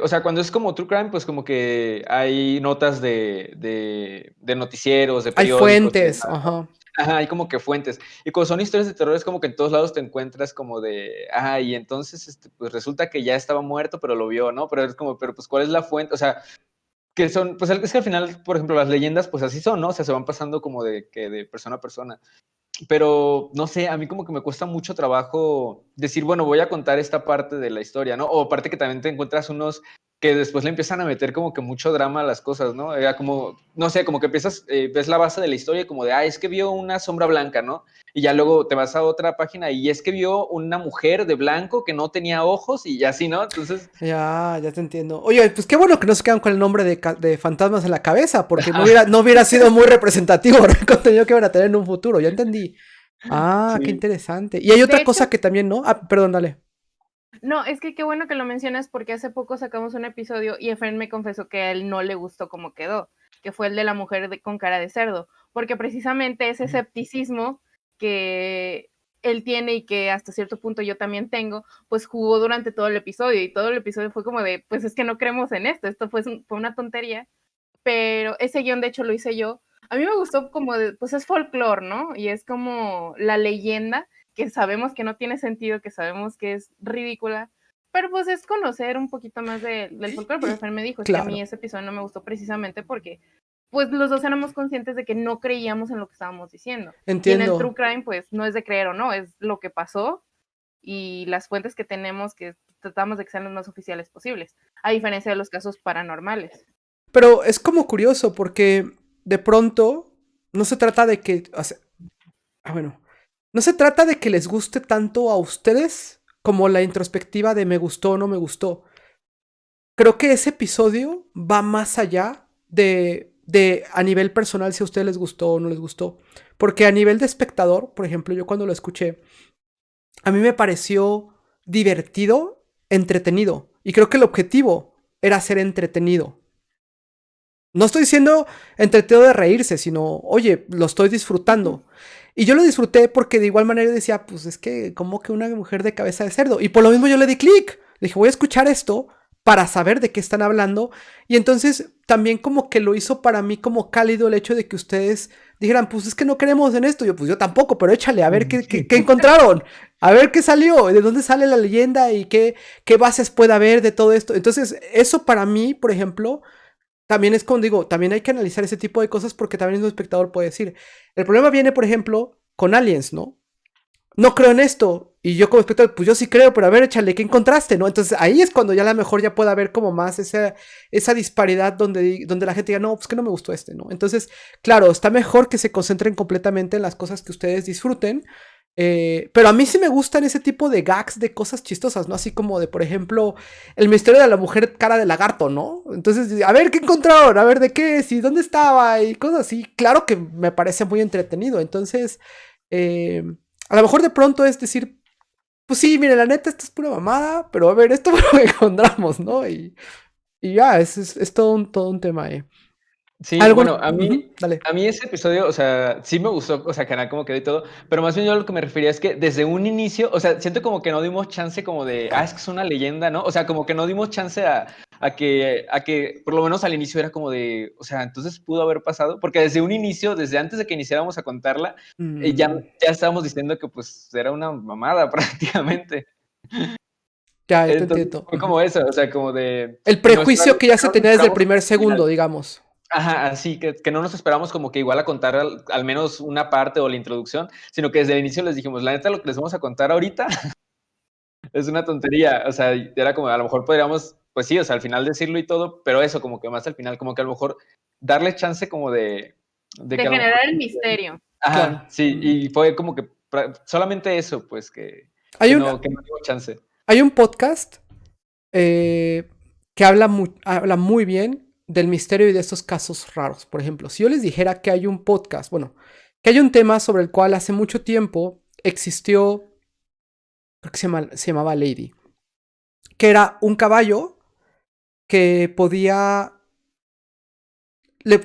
o sea, cuando es como True Crime, pues como que hay notas de noticieros, de Hay periódicos y fuentes, demás, ¿no? ajá. Ajá, hay como que fuentes. Y cuando son historias de terror es como que en todos lados te encuentras como de, y entonces, pues resulta que ya estaba muerto, pero lo vio, ¿no? Pero es como, pero pues, ¿cuál es la fuente? O sea, que son, pues es que al final, por ejemplo, las leyendas, pues así son, ¿no? O sea, se van pasando como de persona a persona. Pero no sé, a mí como que me cuesta mucho trabajo decir, bueno, voy a contar esta parte de la historia, ¿no? O aparte que también te encuentras unos que después le empiezan a meter como que mucho drama a las cosas, ¿no? Era como, no sé, como que empiezas, ves la base de la historia como de, es que vio una sombra blanca, ¿no? Y ya luego te vas a otra página y es que vio una mujer de blanco que no tenía ojos y así, ¿no? Entonces... Ya te entiendo. Oye, pues qué bueno que no se quedan con el nombre de fantasmas en la cabeza, porque no hubiera sido muy representativo el contenido que van a tener en un futuro, ya entendí. Sí. Qué interesante. Y hay otra De cosa hecho, que también, ¿no? Perdón, dale. no, es que qué bueno que lo mencionas porque hace poco sacamos un episodio y Efren me confesó que a él no le gustó cómo quedó, que fue el de la mujer con cara de cerdo, porque precisamente ese escepticismo que él tiene y que hasta cierto punto yo también tengo, pues jugó durante todo el episodio y todo el episodio fue como de, pues es que no creemos en esto fue una tontería, pero ese guión de hecho lo hice yo. A mí me gustó como de, pues es folclore, ¿no? Y es como la leyenda que sabemos que no tiene sentido, que sabemos que es ridícula, pero pues es conocer un poquito más del folclore. Pero Fer me dijo, es que a mí Claro, ese episodio no me gustó precisamente porque pues los dos éramos conscientes de que no creíamos en lo que estábamos diciendo. Y en el entiendo. True Crime pues no es de creer o no, es lo que pasó y las fuentes que tenemos que tratamos de que sean las más oficiales posibles, a diferencia de los casos paranormales. Pero es como curioso porque de pronto no se trata de que, o sea, bueno, no se trata de que les guste tanto a ustedes como la introspectiva de me gustó o no me gustó. Creo que ese episodio va más allá de a nivel personal si a ustedes les gustó o no les gustó. Porque a nivel de espectador, por ejemplo, yo cuando lo escuché, a mí me pareció divertido, entretenido. Y creo que el objetivo era ser entretenido. No estoy diciendo entretenido de reírse, sino, oye, lo estoy disfrutando. Y yo lo disfruté porque de igual manera yo decía, pues es que como que una mujer de cabeza de cerdo. Y por lo mismo yo le di clic. Le dije, voy a escuchar esto para saber de qué están hablando. Y entonces también como que lo hizo para mí como cálido el hecho de que ustedes dijeran, pues es que no creemos en esto. Yo, pues yo tampoco, pero échale, a ver qué encontraron. A ver qué salió, de dónde sale la leyenda y qué bases puede haber de todo esto. Entonces eso para mí, por ejemplo... También es como digo, también hay que analizar ese tipo de cosas porque también un espectador puede decir. El problema viene, por ejemplo, con Aliens, ¿no? No creo en esto. Y yo como espectador, pues yo sí creo, pero a ver, échale, ¿qué encontraste, no? Entonces ahí es cuando ya a lo mejor ya puede haber como más esa disparidad donde la gente diga, no, pues que no me gustó ¿no? Entonces, claro, está mejor que se concentren completamente en las cosas que ustedes disfruten. Pero a mí sí me gustan ese tipo de gags de cosas chistosas, ¿no? Así como de, por ejemplo, el misterio de la mujer cara de lagarto, ¿no? Entonces, a ver, ¿qué encontraron? A ver, ¿de qué es? ¿Y dónde estaba? Y cosas así. Claro que me parece muy entretenido. Entonces, a lo mejor de pronto es decir, pues sí, mire, la neta, esto es pura mamada, pero a ver, esto fue lo que encontramos, ¿no? Y ya, es todo un tema, Sí, ¿Algún? bueno, Dale. a mí ese episodio, o sea, sí me gustó, o sea, canal como quedó y todo, pero más bien yo lo que me refería es que desde un inicio, o sea, siento como que no dimos chance como de, es que es una leyenda, ¿no? O sea, como que no dimos chance a que por lo menos al inicio era como de, o sea, entonces pudo haber pasado, porque desde un inicio, desde antes de que iniciáramos a contarla, ya estábamos diciendo que pues era una mamada prácticamente. Ya te Entonces entiendo. fue como eso, o sea, como de, El no, no prejuicio que ya se nos tenía desde el esperamos primer al final. segundo, digamos. Ajá, así que no nos esperamos como que igual a contar al menos una parte o la introducción, sino que desde el inicio les dijimos, la neta, lo que les vamos a contar ahorita es una tontería. O sea, era como, a lo mejor podríamos, pues sí, o sea, al final decirlo y todo, pero eso, como que más al final, como que a lo mejor darle chance como de que De a lo mejor. generar el misterio. Claro. Ajá, sí, y fue como que solamente eso, pues Hay un, que no dio chance. hay un podcast que habla muy bien del misterio y de estos casos raros. Por ejemplo, si yo les dijera que hay un podcast, bueno, que hay un tema sobre el cual hace mucho tiempo existió, creo que se llamaba Lady, que era un caballo que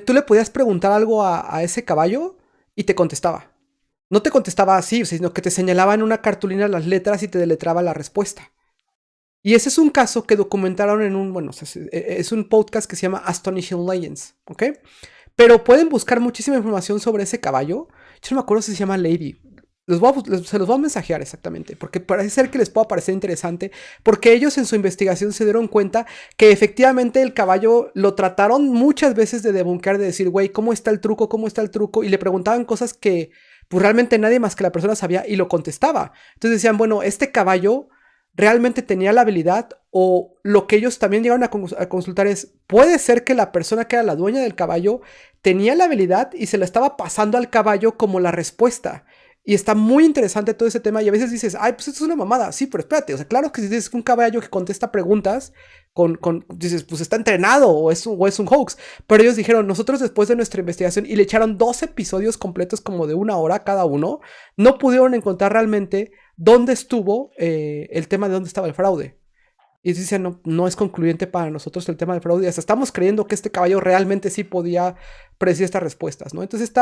tú le podías preguntar algo a ese caballo y te contestaba. No te contestaba así, sino que te señalaba en una cartulina las letras y te deletraba la respuesta. Y ese es un caso que documentaron en un, bueno, es un podcast que se llama Astonishing Legends, ¿ok? Pero pueden buscar muchísima información sobre ese caballo. Yo no me acuerdo si se llama Lady. Se los voy a mensajear exactamente, porque parece ser que les pueda parecer interesante, porque ellos en su investigación se dieron cuenta que efectivamente el caballo lo trataron muchas veces de debuncar, de decir, güey, ¿cómo está el truco? ¿Cómo está el truco? Y le preguntaban cosas que pues realmente nadie más que la persona sabía y lo contestaba. Entonces decían, bueno, este caballo realmente tenía la habilidad, o lo que ellos también llegaron a consultar es, puede ser que la persona que era la dueña del caballo tenía la habilidad y se la estaba pasando al caballo como la respuesta. Y está muy interesante todo ese tema. Y a veces dices, ay, pues esto es una mamada. Sí, pero espérate. O sea, claro que si dices que un caballo que contesta preguntas, dices, pues está entrenado o es un hoax. Pero ellos dijeron, nosotros después de nuestra investigación, y le echaron 2 episodios completos como de 1 hora cada uno, no pudieron encontrar realmente dónde estuvo el tema de dónde estaba el fraude. Y dicen, no, no es concluyente para nosotros el tema del fraude. Hasta estamos creyendo que este caballo realmente sí podía predecir estas respuestas, ¿no? Entonces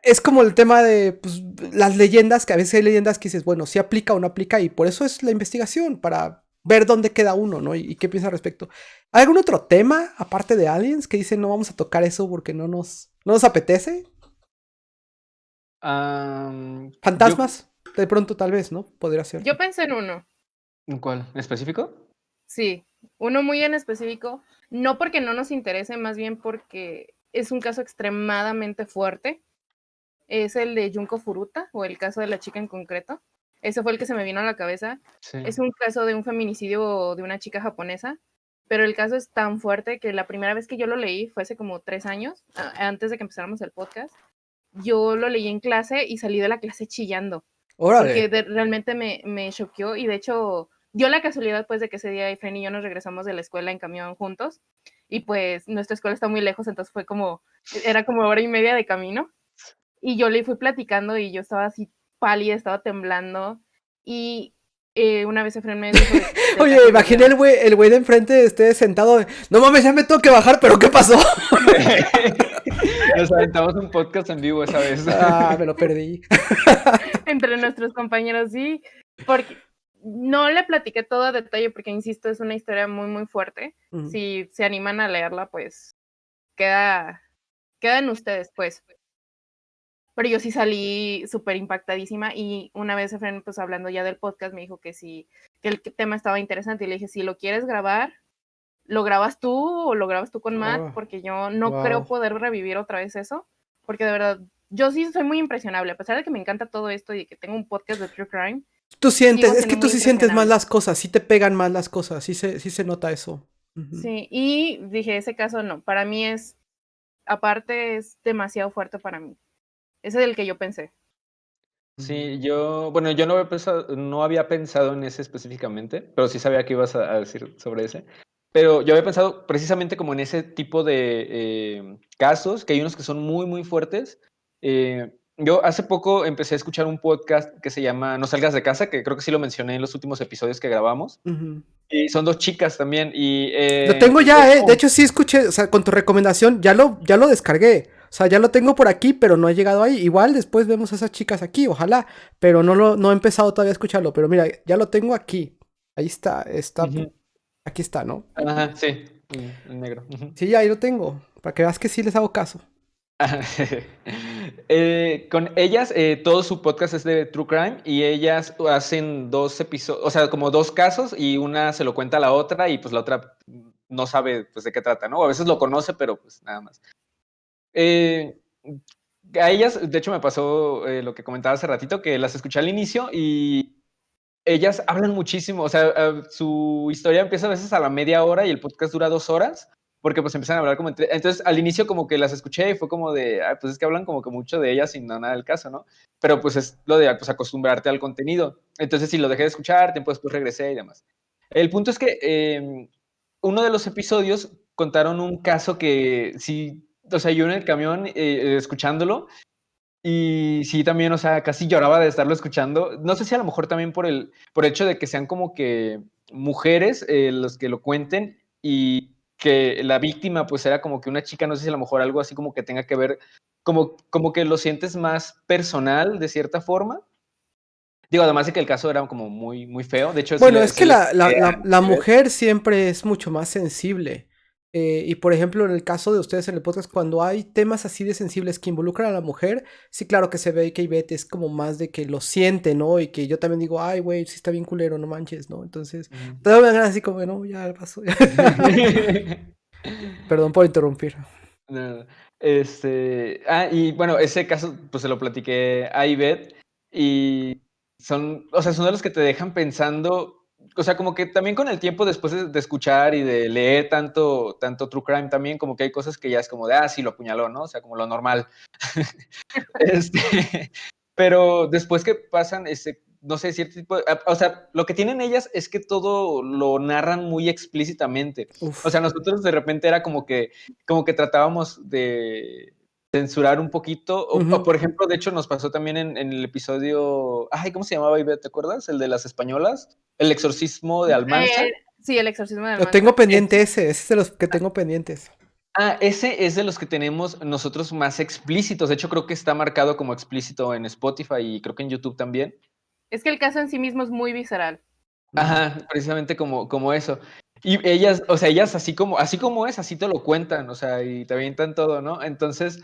es como el tema de pues, las leyendas, que a veces hay leyendas que dices, bueno, si aplica o no aplica, y por eso es la investigación, para ver dónde queda uno, ¿no? Y qué piensa al respecto. ¿Hay algún otro tema, aparte de Aliens, que dicen no vamos a tocar eso porque no nos apetece? Yo, Fantasmas, de pronto tal vez, ¿no? Podría ser. Yo pensé en uno, ¿cuál? ¿En específico? sí, uno muy en específico, no porque no nos interese, más bien porque es un caso extremadamente fuerte. Es el de Junko Furuta, o el caso de la chica en concreto. Ese fue el que se me vino a la cabeza. Sí. Es un caso de un feminicidio de una chica japonesa, pero el caso es tan fuerte que la primera vez que yo lo leí fue hace como 3 años, antes de que empezáramos el podcast. Yo lo leí en clase y salí de la clase chillando, porque Órale. realmente me choqueó, y de hecho dio la casualidad pues de que ese día Efren y yo nos regresamos de la escuela en camión juntos, y pues nuestra escuela está muy lejos, entonces era como 1 hora y media de camino, y yo le fui platicando y yo estaba así pálida, estaba temblando, y una vez Efren me dijo del Oye, caso imaginé el güey de enfrente esté sentado. No mames, ya me tengo que bajar, pero ¿qué pasó? Nos aventamos un podcast en vivo esa vez. Ah, me lo perdí. entre nuestros compañeros, sí, porque no le platiqué todo a detalle porque, insisto, es una historia muy, muy fuerte. Si se animan a leerla, pues queda en ustedes, pues. Pero yo sí salí súper impactadísima, y una vez Efren, pues hablando ya del podcast, me dijo que sí, que el tema estaba interesante, y le dije, si lo quieres grabar, ¿lo grabas tú o lo grabas tú con Matt? Oh, Porque yo no creo wow. poder revivir otra vez eso, porque de verdad yo sí soy muy impresionable, a pesar de que me encanta todo esto y de que tengo un podcast de True Crime. Tú sientes, sigo es que siendo tú muy sí sientes más impresionable. las cosas, sí te pegan más las cosas, sí se nota eso. Ujú. Sí, y dije, ese caso no, para mí es, aparte es demasiado fuerte para mí. Ese es el que yo pensé. Sí, bueno, yo no había pensado en ese específicamente, pero sí sabía que ibas a decir sobre ese. Pero yo había pensado precisamente como en ese tipo de casos, que hay unos que son muy, muy fuertes. Yo hace poco empecé a escuchar un podcast que se llama No salgas de casa, que creo que sí lo mencioné en los últimos episodios que grabamos. Ujú. Y son dos chicas también. Y Lo tengo es ya, de como- hecho sí escuché, o sea, con tu recomendación ya lo descargué. O sea, ya lo tengo por aquí, pero no he llegado ahí. Igual después vemos a esas chicas aquí, ojalá. Pero no he empezado todavía a escucharlo. Pero mira, ya lo tengo aquí. Ahí está, Ujú. aquí está, ¿no? Ajá, sí, en negro. Ujú. Sí, ahí lo tengo. Para que veas que sí les hago caso. Ajá. Con ellas, todo su podcast es de True Crime y ellas hacen 2 episodios, o sea, como 2 casos y una se lo cuenta a la otra y pues la otra no sabe pues de qué trata, ¿no? A veces lo conoce, pero pues nada más. Eh, a ellas, de hecho, me pasó lo que comentaba hace ratito, que las escuché al inicio y ellas hablan muchísimo, o sea, su historia empieza a veces a la media hora y el podcast dura 2 horas, porque pues empiezan a hablar como entonces al inicio como que las escuché y fue como de, "Ay, pues es que hablan como que mucho de ellas sin nada del caso, ¿no? Pero pues es lo de pues acostumbrarte al contenido. Entonces si lo dejé de escuchar, tiempo después regresé y demás. El punto es que uno de los episodios contaron un caso que sí, o sea, yo en el camión escuchándolo, y sí, también, o sea, casi lloraba de estarlo escuchando. No sé si a lo mejor también por el hecho de que sean como que mujeres los que lo cuenten y que la víctima pues era como que una chica, no sé si a lo mejor algo así como que tenga que ver, como que lo sientes más personal de cierta forma. Digo, además de que el caso era como muy, muy feo. De hecho, Bueno, es que sí le la mujer siempre es mucho más sensible. Y por ejemplo, en el caso de ustedes en el podcast, cuando hay temas así de sensibles que involucran a la mujer, sí, claro que se ve que Ivette es como más de que lo siente, ¿no? Y que yo también digo, ay, güey, sí está bien culero, no manches, ¿no? Entonces, todo me dan así como, no, ya pasó. Perdón por interrumpir. No, y bueno, ese caso, pues se lo platiqué a Ivette y o sea, son de los que te dejan pensando, o sea, como que también con el tiempo después de escuchar y de leer tanto True Crime también, como que hay cosas que ya es como de, sí, lo apuñaló, ¿no? O sea, como lo normal. Este, pero después que pasan, no sé, cierto tipo o sea, lo que tienen ellas es que todo lo narran muy explícitamente. O Uf. sea, nosotros de repente era como que tratábamos de censurar un poquito, o Ujú. por ejemplo, de hecho nos pasó también en el episodio, ¿cómo se llamaba, Ivette? ¿Te acuerdas? El de las españolas, el exorcismo de Almanza. Sí, el exorcismo de Lo tengo Almanza. pendiente ese es de los que tengo pendientes. Ese es de los que tenemos nosotros más explícitos. De hecho, creo que está marcado como explícito en Spotify y creo que en YouTube también. Es que el caso en sí mismo es muy visceral. Ajá, precisamente como eso. Y ellas, o sea, ellas así como es, así te lo cuentan, o sea, y te avientan todo, ¿no? Entonces,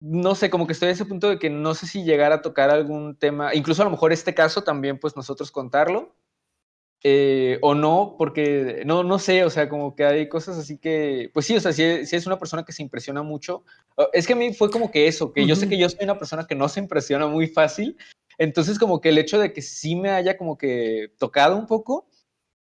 no sé, como que estoy a ese punto de que no sé si llegar a tocar algún tema, incluso a lo mejor este caso también, pues nosotros contarlo, o no, porque no sé, o sea, como que hay cosas así que, pues sí, o sea, si es una persona que se impresiona mucho, es que a mí fue como que eso, que yo sé Ujú. que yo soy una persona que no se impresiona muy fácil, entonces como que el hecho de que sí me haya como que tocado un poco,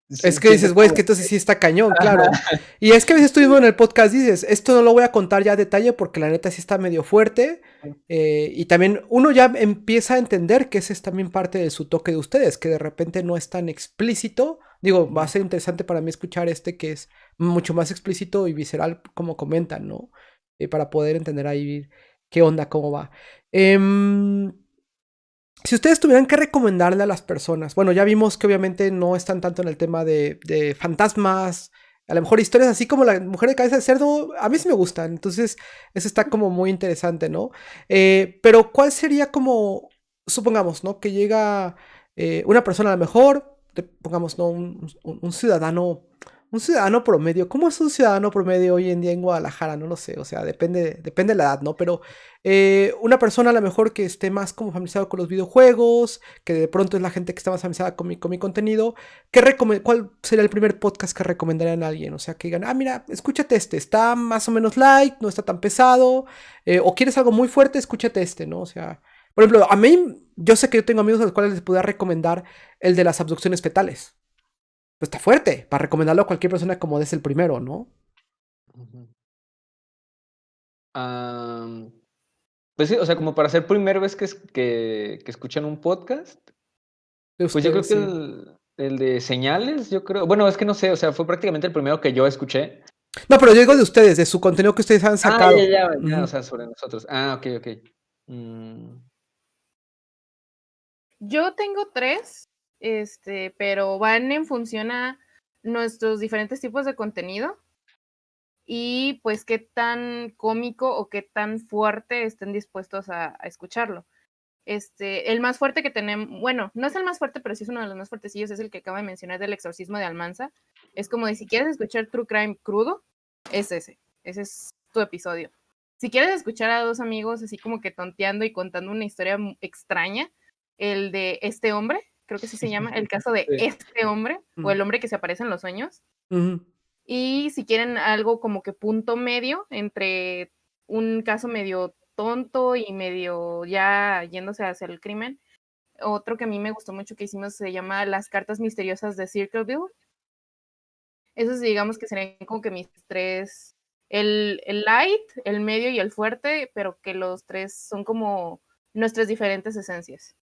Es que siento dices, güey, es como, que entonces sí está cañón, claro. ajá, Y es que a veces tú mismo en el podcast dices, esto no lo voy a contar ya a detalle porque la neta sí está medio fuerte. Y también uno ya empieza a entender que ese es también parte de su toque de ustedes, que de repente no es tan explícito. Digo, va a ser interesante para mí escuchar este que es mucho más explícito y visceral, como comentan, ¿no? Para poder entender ahí qué onda, cómo va. Si ustedes tuvieran que recomendarle a las personas, bueno, ya vimos que obviamente no están tanto en el tema de fantasmas, a lo mejor historias así como la mujer de cabeza de cerdo, a mí sí me gustan, entonces eso está como muy interesante, ¿no? Pero ¿cuál sería como, supongamos, ¿no? Que llega una persona a lo mejor, pongamos, ¿no? Un ciudadano Un ciudadano promedio. ¿Cómo es un ciudadano promedio hoy en día en Guadalajara? No lo sé. O sea, depende de la edad, ¿no? Pero una persona a lo mejor que esté más como familiarizado con los videojuegos, que de pronto es la gente que está más familiarizada con mi contenido, ¿cuál sería el primer podcast que recomendarían a alguien? O sea, que digan, mira, escúchate este, está más o menos light, no está tan pesado, o quieres algo muy fuerte, escúchate este, ¿no? O sea, por ejemplo, a mí, yo sé que yo tengo amigos a los cuales les podría recomendar el de las abducciones fetales. Pues está fuerte, para recomendarlo a cualquier persona como des el primero, ¿no? Ujú. Am, pues sí, o sea, como para ser primera vez que escuchan un podcast, De pues yo creo ustedes, que sí. el de señales, yo creo. Bueno, es que no sé, o sea, fue prácticamente el primero que yo escuché. No, pero yo digo de ustedes, de su contenido que ustedes han Ya, sacado. ya, o Ujú. sea, sobre nosotros. Ok, ok. Mm, Yo tengo 3, pero van en función a nuestros diferentes tipos de contenido y pues qué tan cómico o qué tan fuerte estén dispuestos a escucharlo. El más fuerte que tenemos, bueno, no es el más fuerte, pero sí es uno de los más fuertecillos, es el que acaba de mencionar del exorcismo de Almanza. Es como de si quieres escuchar True Crime crudo, es ese es tu episodio. Si quieres escuchar a 2 amigos así como que tonteando y contando una historia extraña, el de este hombre, creo que sí se llama, el caso de sí. este hombre, o el hombre que se aparece en los sueños. Ujú. Y si quieren algo como que punto medio entre un caso medio tonto y medio ya yéndose hacia el crimen, otro que a mí me gustó mucho que hicimos se llama Las cartas misteriosas de Circleville. Esos digamos que serían como que mis 3, el light, el medio y el fuerte, pero que los 3 son como nuestras diferentes esencias.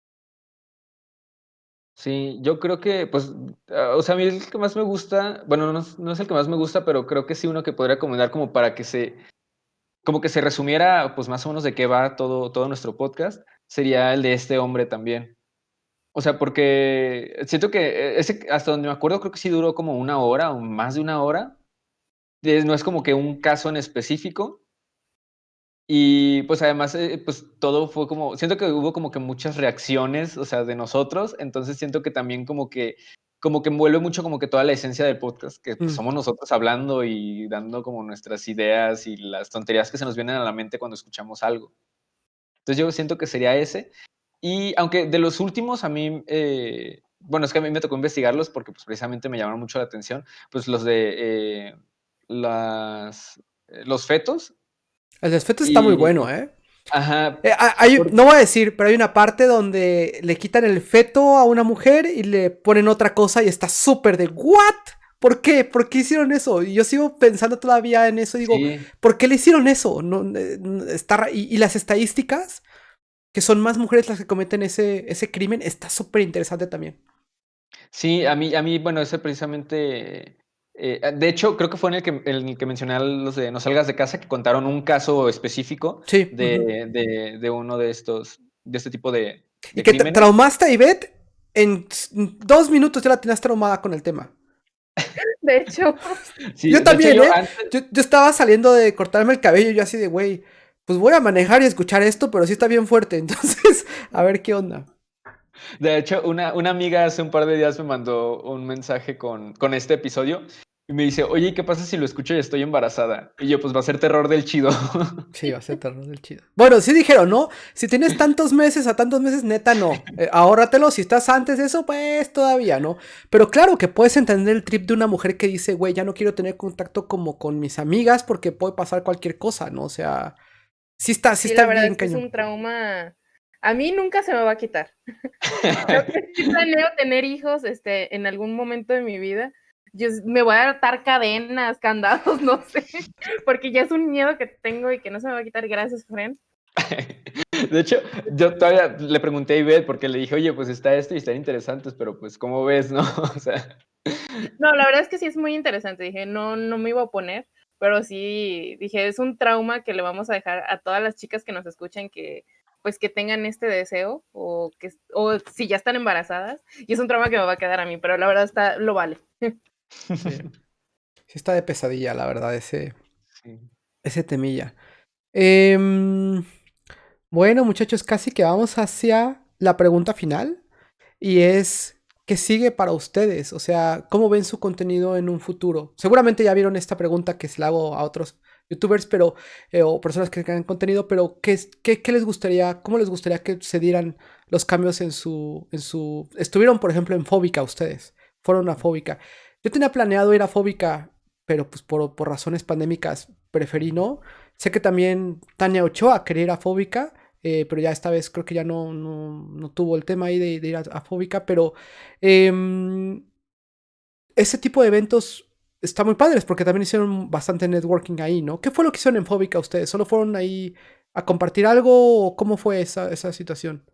Sí, yo creo que, pues, o sea, a mí el que más me gusta, bueno, no es el que más me gusta, pero creo que sí uno que podría recomendar como para que como que se resumiera, pues, más o menos de qué va todo nuestro podcast, sería el de este hombre también. O sea, porque siento que ese, hasta donde me acuerdo, creo que sí duró como 1 hora o más de 1 hora. No es como que un caso en específico. Y pues además, pues todo fue como, siento que hubo como que muchas reacciones, o sea, de nosotros, entonces siento que también como que envuelve mucho como que toda la esencia del podcast, que pues Mm. somos nosotros hablando y dando como nuestras ideas y las tonterías que se nos vienen a la mente cuando escuchamos algo. Entonces yo siento que sería ese. Y aunque de los últimos a mí, bueno, es que a mí me tocó investigarlos porque pues precisamente me llamaron mucho la atención, pues los de los fetos El desfeto está muy y, bueno, ¿eh? ajá, No voy a decir, pero hay una parte donde le quitan el feto a una mujer y le ponen otra cosa y está súper de ¿what? ¿Por qué? ¿Por qué hicieron eso? Y yo sigo pensando todavía en eso y digo, sí, ¿por qué le hicieron eso? No, y las estadísticas, que son más mujeres las que cometen ese crimen, está súper interesante también. sí, bueno, ese precisamente, de hecho, creo que fue en el que mencioné a los de No salgas de casa, que contaron un caso específico Sí. Ujú. de uno de estos, de este tipo Y de que crímenes. traumaste a Ivette en 2 minutos ya la tenías traumada con el tema. De hecho, Sí, Yo de hecho también, yo ¿eh? antes, Yo estaba saliendo de cortarme el cabello y yo así de, güey, pues voy a manejar y escuchar esto, pero sí está bien fuerte. Entonces, a ver qué onda. de hecho, una amiga hace un par de días me mandó un mensaje con este episodio y me dice, oye, ¿qué pasa si lo escucho y estoy embarazada? Y yo, pues va a ser terror del chido. Sí, va a ser terror del chido. Bueno, sí dijeron, ¿no? Si tienes tantos meses a tantos meses, neta, no. Ahórratelo. Si estás antes de eso, pues todavía, ¿no? Pero claro que puedes entender el trip de una mujer que dice, güey, ya no quiero tener contacto como con mis amigas porque puede pasar cualquier cosa, ¿no? O sea, sí sí, está la verdad bien es que es cañón. un trauma. A mí nunca se me va a quitar. Creo que sí planeo tener hijos, en algún momento de mi vida. Yo me voy a atar cadenas, candados, no sé, porque ya es un miedo que tengo y que no se me va a quitar. Gracias, Fren. De hecho, yo todavía le pregunté a Ivette porque le dije, oye, pues está esto y están interesantes, pero pues, ¿cómo ves, no? O sea, No, la verdad es que sí es muy interesante. Dije, no, no me iba a oponer, pero sí, dije, es un trauma que le vamos a dejar a todas las chicas que nos escuchen que pues que tengan este deseo o si ya están embarazadas y es un trauma que me va a quedar a mí, pero la verdad lo vale. Sí, sí está de pesadilla, la verdad, sí. ese temilla. Em, bueno, muchachos, casi que vamos hacia la pregunta final. Y es, ¿qué sigue para ustedes? O sea, ¿cómo ven su contenido en un futuro? Seguramente ya vieron esta pregunta que se la hago a otros youtubers, pero o personas que crean contenido, pero ¿qué les gustaría, cómo les gustaría que se dieran los cambios en su... Estuvieron, por ejemplo, en Fóbica ustedes, fueron a Fóbica. Yo tenía planeado ir a Fóbica, pero pues por razones pandémicas preferí no. Sé que también Tania Ochoa quería ir a Fóbica, pero ya esta vez creo que ya no tuvo el tema ahí de ir a Fóbica, pero ese tipo de eventos está muy padres porque también hicieron bastante networking ahí, ¿no? ¿Qué fue lo que hicieron en Fóbica ustedes? ¿Solo fueron ahí a compartir algo o cómo fue esa situación?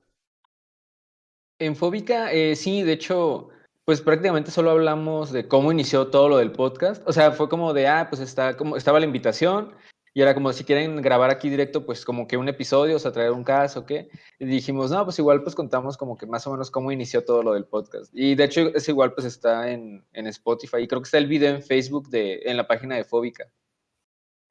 En Fóbica, sí, de hecho, pues prácticamente solo hablamos de cómo inició todo lo del podcast. O sea, fue como de, pues estaba la invitación y era como si quieren grabar aquí directo, pues como que un episodio, o sea, traer un caso, ¿qué? Y dijimos, no, pues igual pues contamos como que más o menos cómo inició todo lo del podcast. Y de hecho es igual pues está en Spotify y creo que está el video en Facebook en la página de Fóbica.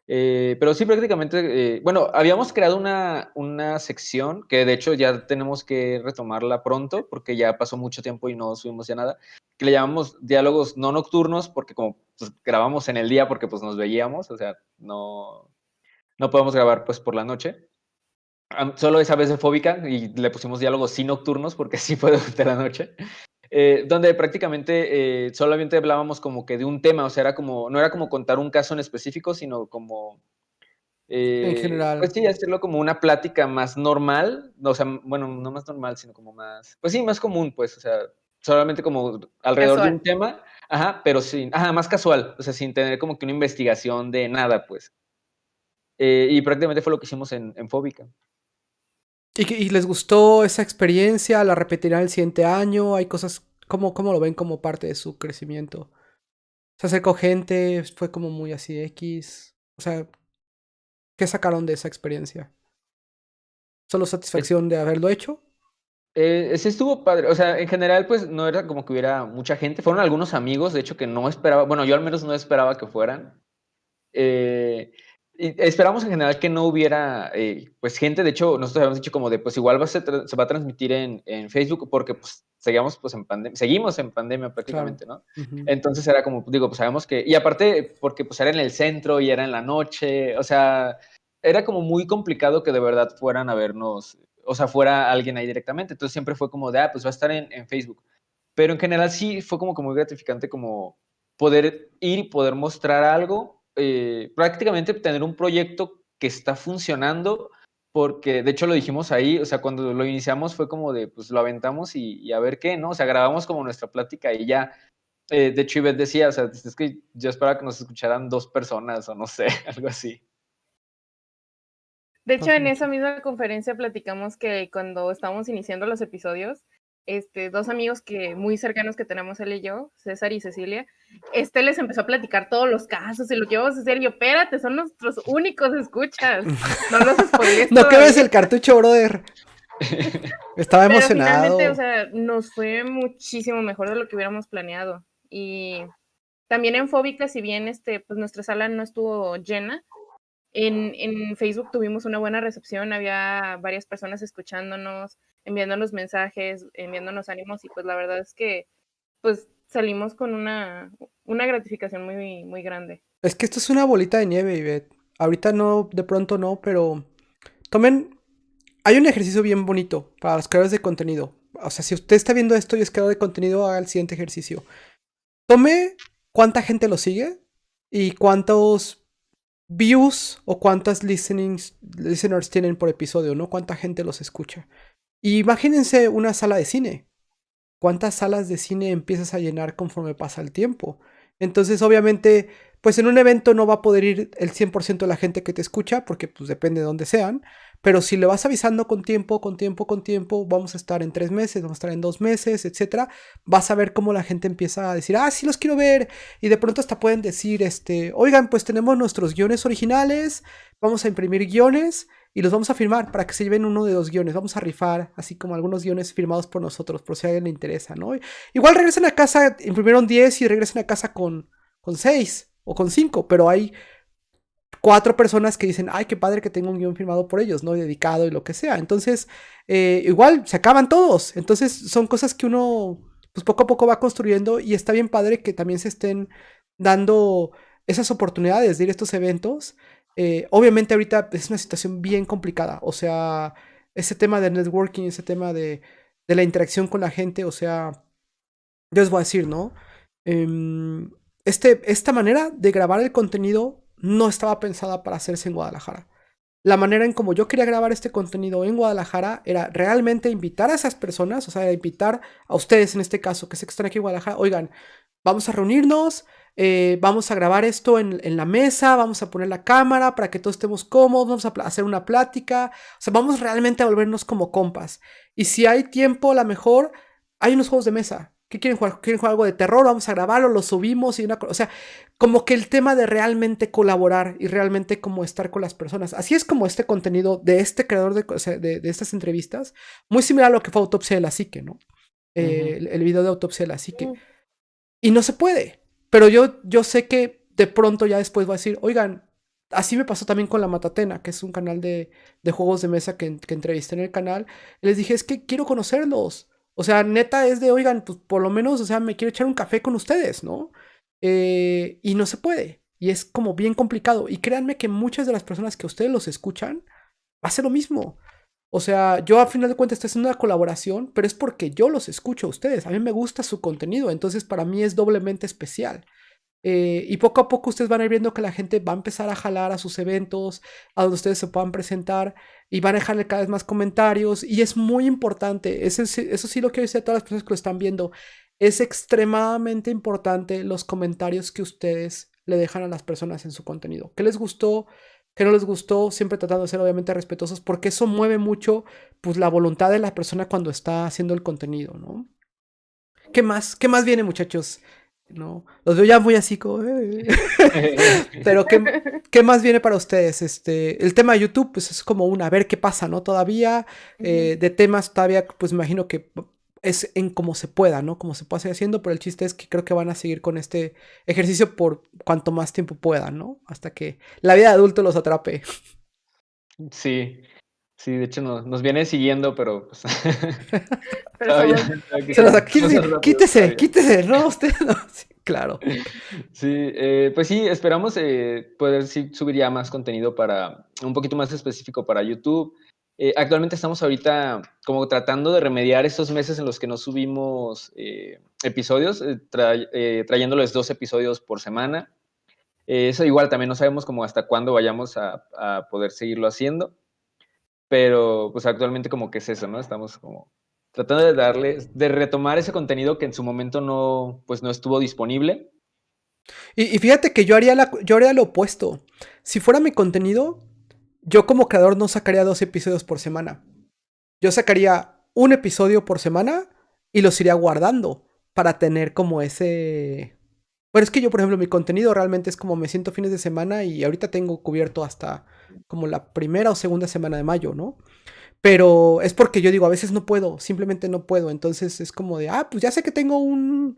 Pero sí, prácticamente, bueno, habíamos creado una sección que de hecho ya tenemos que retomarla pronto porque ya pasó mucho tiempo y no subimos ya nada, que le llamamos diálogos no nocturnos porque como pues, grabamos en el día porque pues nos veíamos, o sea, no podemos grabar pues por la noche. Solo esa vez de Fóbica y le pusimos diálogos sí nocturnos porque sí fue durante la noche. Donde prácticamente solamente hablábamos como que de un tema, o sea, no era como contar un caso en específico, sino como En pues general, sí, hacerlo como una plática más normal, o sea, bueno, no más normal, sino como más, pues sí, más común, pues, o sea, solamente como alrededor de un Casual. tema, pero sí, más casual, o sea, sin tener como que una investigación de nada, pues. Y prácticamente fue lo que hicimos en Fóbica. ¿Y les gustó esa experiencia? ¿La repetirán el siguiente año? ¿Hay cosas, cómo lo ven como parte de su crecimiento? ¿Se acercó gente? ¿Fue como muy así X? O sea, ¿qué sacaron de esa experiencia? ¿Solo satisfacción de haberlo hecho? Sí estuvo padre, o sea, en general, pues no era como que hubiera mucha gente, fueron algunos amigos, de hecho, que no esperaba, bueno, yo al menos no esperaba que fueran. Y esperamos en general que no hubiera, pues, gente. De hecho, nosotros habíamos dicho como de, pues, igual se va a transmitir en Facebook porque, pues, seguimos en pandemia Claro. prácticamente, ¿no? Ujú. Entonces era como, digo, pues, sabemos que y aparte porque, pues, era en el centro y era en la noche, o sea, era como muy complicado que de verdad fueran a vernos, o sea, fuera alguien ahí directamente. Entonces siempre fue como de, pues, va a estar en Facebook. Pero en general sí fue como que muy gratificante como poder ir y poder mostrar algo, prácticamente tener un proyecto que está funcionando, porque de hecho lo dijimos ahí, o sea, cuando lo iniciamos fue como de, pues lo aventamos y a ver qué, ¿no? O sea, grabamos como nuestra plática y ya. De hecho, Ivette decía, o sea, es que yo esperaba que nos escucharan 2 personas o no sé, algo así. De hecho, Pasa en mucho. esa misma conferencia platicamos que cuando estábamos iniciando los episodios, dos amigos que muy cercanos que tenemos él y yo, César y Cecilia, les empezó a platicar todos los casos y lo que íbamos a hacer. Y yo, espérate, son nuestros únicos escuchas. No los spoilees No quemes todavía. el cartucho, brother. Estaba Pero finalmente, o emocionado. sea, nos fue muchísimo mejor de lo que hubiéramos planeado. Y también en Fóbica, si bien pues nuestra sala no estuvo llena, en Facebook tuvimos una buena recepción, había varias personas escuchándonos, enviándonos mensajes, enviándonos ánimos y pues la verdad es que pues salimos con una gratificación muy, muy grande. Es que esto es una bolita de nieve, Ivette. Ahorita no, de pronto no, pero tomen. Hay un ejercicio bien bonito para los creadores de contenido. O sea, si usted está viendo esto y es creador de contenido, haga el siguiente ejercicio. Tome cuánta gente lo sigue y cuántos views o cuántas listeners tienen por episodio, ¿no? Cuánta gente los escucha. Y imagínense una sala de cine. ¿Cuántas salas de cine empiezas a llenar conforme pasa el tiempo? Entonces, obviamente, pues en un evento no va a poder ir el 100% de la gente que te escucha, porque pues depende de dónde sean, pero si le vas avisando con tiempo, con tiempo, con tiempo, vamos a estar en 3 meses, vamos a estar en 2 meses, etcétera, vas a ver cómo la gente empieza a decir, sí los quiero ver, y de pronto hasta pueden decir, oigan, pues tenemos nuestros guiones originales, vamos a imprimir guiones, y los vamos a firmar para que se lleven uno de los guiones. Vamos a rifar, así como algunos guiones firmados por nosotros, por si a alguien le interesa, ¿no? Igual regresen a casa, imprimieron 10 y regresen a casa con 6 o con 5, pero hay 4 personas que dicen, ay, qué padre que tengo un guión firmado por ellos, ¿no? Dedicado y lo que sea. Entonces, igual se acaban todos. Entonces, son cosas que uno pues poco a poco va construyendo y está bien padre que también se estén dando esas oportunidades de ir a estos eventos. Obviamente ahorita es una situación bien complicada, o sea, ese tema del networking, ese tema de la interacción con la gente, o sea, yo les voy a decir, ¿no? Em, esta manera de grabar el contenido no estaba pensada para hacerse en Guadalajara. La manera en como yo quería grabar este contenido en Guadalajara era realmente invitar a esas personas, o sea, invitar a ustedes en este caso, que sé que están aquí en Guadalajara, oigan, vamos a reunirnos, vamos a grabar esto en la mesa, vamos a poner la cámara para que todos estemos cómodos, vamos a hacer una plática, o sea, vamos realmente a volvernos como compas. Y si hay tiempo, a lo mejor hay unos juegos de mesa. ¿Qué quieren jugar? ¿Quieren jugar algo de terror? Vamos a grabarlo, lo subimos y o sea, como que el tema de realmente colaborar y realmente como estar con las personas. Así es como este contenido de este creador o sea, de estas entrevistas, muy similar a lo que fue Autopsia de la Psique, ¿no? El video de Autopsia de la Psique. Y no se puede. Pero yo sé que de pronto ya después voy a decir, oigan, así me pasó también con La Matatena, que es un canal de juegos de mesa que entrevisté en el canal. Y les dije, es que quiero conocerlos. O sea, neta es de, oigan, pues por lo menos, o sea, me quiero echar un café con ustedes, ¿no? Y no se puede. Y es como bien complicado. Y créanme que muchas de las personas que ustedes los escuchan, hace lo mismo. O sea, yo a final de cuentas estoy haciendo una colaboración, pero es porque yo los escucho a ustedes. A mí me gusta su contenido, entonces para mí es doblemente especial. Y poco a poco ustedes van a ir viendo que la gente va a empezar a jalar a sus eventos, a donde ustedes se puedan presentar y van a dejarle cada vez más comentarios. Y es muy importante, eso sí lo quiero decir a todas las personas que lo están viendo, es extremadamente importante los comentarios que ustedes le dejan a las personas en su contenido. ¿Qué les gustó? ¿Qué no les gustó? Siempre tratando de ser obviamente respetuosos porque eso mueve mucho pues, la voluntad de la persona cuando está haciendo el contenido, ¿no? ¿Qué más? ¿Qué más viene, muchachos? No, los veo ya muy así como... Pero ¿qué más viene para ustedes? El tema de YouTube, pues es como a ver qué pasa, ¿no? Todavía, de temas todavía, pues me imagino que es en como se pueda, ¿no? Como se pueda seguir haciendo, pero el chiste es que creo que van a seguir con este ejercicio por cuanto más tiempo puedan, ¿no? Hasta que la vida de adulto los atrape. Sí, sí, de hecho nos viene siguiendo, pero pues Pero todavía, somos Se los somos más rápidos quítese, todavía. quítese, no, usted no. Sí, claro. Sí, pues sí, esperamos poder sí, subir ya más contenido para un poquito más específico para YouTube. Actualmente estamos ahorita como tratando de remediar estos meses en los que no subimos episodios, trayéndoles 2 episodios por semana. Eso igual también no sabemos como hasta cuándo vayamos a poder seguirlo haciendo, pero pues actualmente como que es eso, ¿no? Estamos como tratando de de retomar ese contenido que en su momento no, pues no estuvo disponible. Y fíjate que yo haría lo opuesto. Si fuera mi contenido, yo como creador no sacaría 2 episodios por semana. Yo sacaría un episodio por semana y los iría guardando para tener como ese... Bueno, es que yo, por ejemplo, mi contenido realmente es como me siento fines de semana y ahorita tengo cubierto hasta como la primera o segunda semana de mayo, ¿no? Pero es porque yo digo, a veces no puedo, simplemente no puedo. Entonces es como de, pues ya sé que tengo un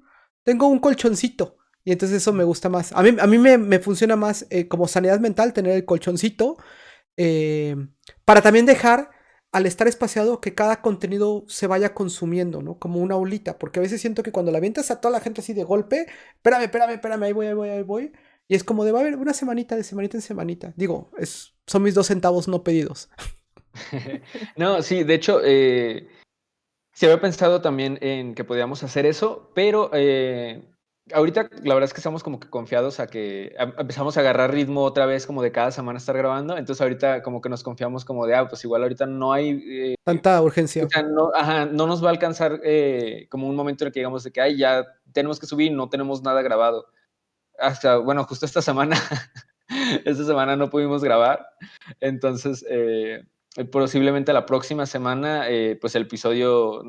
colchoncito. Y entonces eso me gusta más. A mí me funciona más como sanidad mental tener el colchoncito eh, para también dejar, al estar espaciado, que cada contenido se vaya consumiendo, ¿no? Como una olita. Porque a veces siento que cuando la avientas a toda la gente así de golpe, espérame, ahí voy. Y es como de, va a haber una semanita de semanita en semanita. Digo, son mis 2 centavos no pedidos. No, sí, de hecho, sí había pensado también en que podíamos hacer eso, pero ahorita la verdad es que estamos como que confiados a que empezamos a agarrar ritmo otra vez como de cada semana estar grabando, entonces ahorita como que nos confiamos como de, pues igual ahorita no hay, Tanta o urgencia. sea, no, ajá, no nos va a alcanzar como un momento en el que digamos de que, ay, ya tenemos que subir, no tenemos nada grabado. Hasta, bueno, justo esta semana, esta semana no pudimos grabar, entonces posiblemente la próxima semana pues el episodio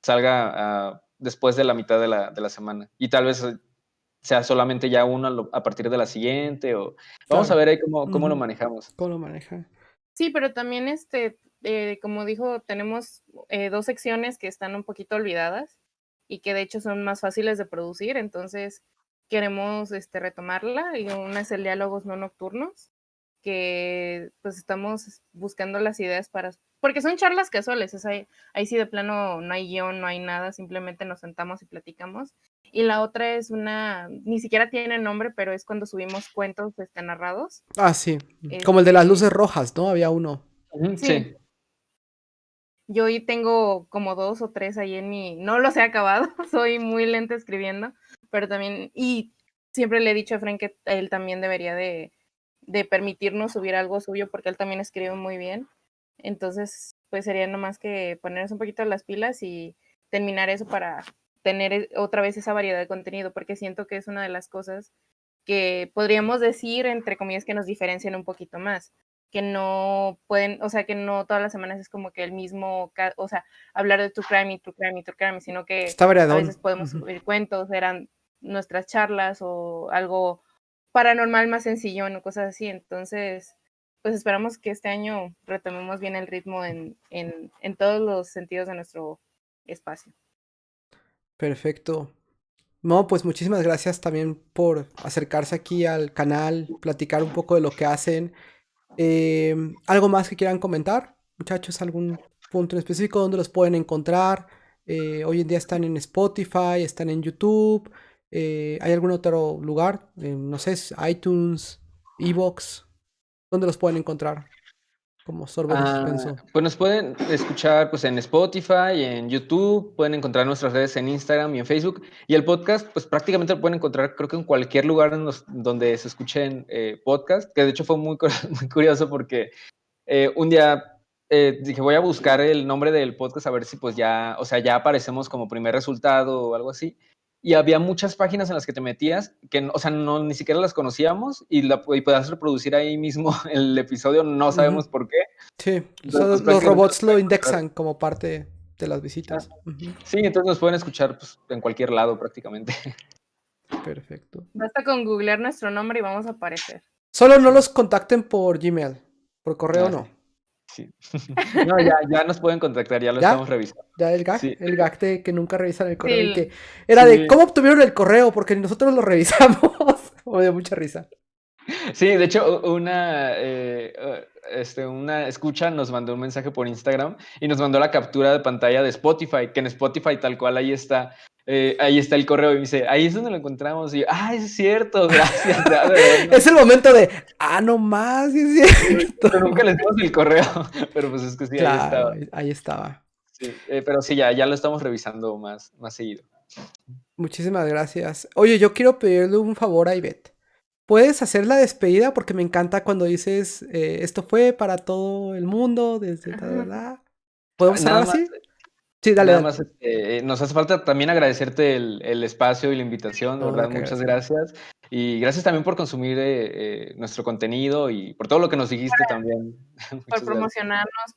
salga después de la mitad de la semana y tal vez sea solamente ya uno a partir de la siguiente o vamos a Claro. ver ahí cómo lo manejamos. ¿Cómo lo maneja? Sí, pero también, como dijo, tenemos 2 secciones que están un poquito olvidadas y que de hecho son más fáciles de producir, entonces queremos retomarla y una es el diálogos no nocturnos, que pues estamos buscando las ideas para porque son charlas casuales, ahí sí de plano no hay guión, no hay nada, simplemente nos sentamos y platicamos. Y la otra es ni siquiera tiene nombre, pero es cuando subimos cuentos narrados. Ah, sí. Como el de las Este, luces rojas, ¿no? Había uno. sí, Sí. yo hoy tengo como 2 o 3 ahí no los he acabado, soy muy lenta escribiendo, pero también, y siempre le he dicho a Frank que él también debería de permitirnos subir algo suyo, porque él también escribe muy bien. Entonces, pues sería nomás que ponernos un poquito las pilas y terminar eso para tener otra vez esa variedad de contenido, porque siento que es una de las cosas que podríamos decir, entre comillas, que nos diferencian un poquito más, que no pueden, o sea, que no todas las semanas es como que el mismo, o sea, hablar de True Crime y True Crime y True Crime, sino que Está a variadón. veces podemos subir cuentos, eran nuestras charlas o algo paranormal más sencillo, o cosas así. Entonces, pues esperamos que este año retomemos bien el ritmo en todos los sentidos de nuestro espacio. Perfecto. No, pues muchísimas gracias también por acercarse aquí al canal, platicar un poco de lo que hacen. ¿Algo más que quieran comentar, muchachos? ¿Algún punto en específico donde los pueden encontrar? Hoy en día están en Spotify, están en YouTube. ¿Hay algún otro lugar? No sé, iTunes, Evox. ¿Dónde los pueden encontrar? Como Sorbos de Suspenso. Pues nos pueden escuchar pues en Spotify, en YouTube, pueden encontrar nuestras redes en Instagram y en Facebook. Y el podcast, pues prácticamente lo pueden encontrar creo que en cualquier lugar donde se escuchen podcast, que de hecho fue muy, muy curioso porque un día dije, voy a buscar el nombre del podcast a ver si pues ya, o sea, ya aparecemos como primer resultado o algo así. Y había muchas páginas en las que te metías que, o sea, no, ni siquiera las conocíamos y podías reproducir ahí mismo el episodio, no sabemos por qué. Sí, Entonces, pues, los prácticamente robots nos lo pueden encontrar. indexan como parte de las visitas. Sí, entonces nos pueden escuchar pues, en cualquier lado prácticamente. Perfecto. Basta con googlear nuestro nombre y vamos a aparecer. Solo no los contacten por Gmail. Por correo Ah, no. sí. No, ya nos pueden contactar, ya lo estamos ¿Ya? revisando. ¿Ya Sí, el gag de que nunca revisan el correo y Sí, que era de sí. ¿cómo obtuvieron el correo? Porque nosotros lo revisamos. Me dio mucha risa. Sí, de hecho, una escucha nos mandó un mensaje por Instagram y nos mandó la captura de pantalla de Spotify, que en Spotify tal cual ahí está el correo y me dice, ahí es donde lo encontramos. Y yo, es cierto, gracias. Ya, de verdad, no. Es el momento de, no más, sí es cierto. Pero nunca les dimos el correo, pero pues es que sí, ahí Claro, estaba. ahí estaba. Sí, pero sí, ya lo estamos revisando más seguido. Muchísimas gracias. Oye, yo quiero pedirle un favor a Ivette. ¿Puedes hacer la despedida? Porque me encanta cuando dices, esto fue para todo el mundo, desde ¿Podemos cerrar Nada más, así? Sí, dale, dale. nos hace falta también agradecerte el espacio y la invitación, de No, verdad, la que muchas agradecer. gracias. Y gracias también por consumir nuestro contenido y por todo lo que nos dijiste también. por Muchas gracias. promocionarnos,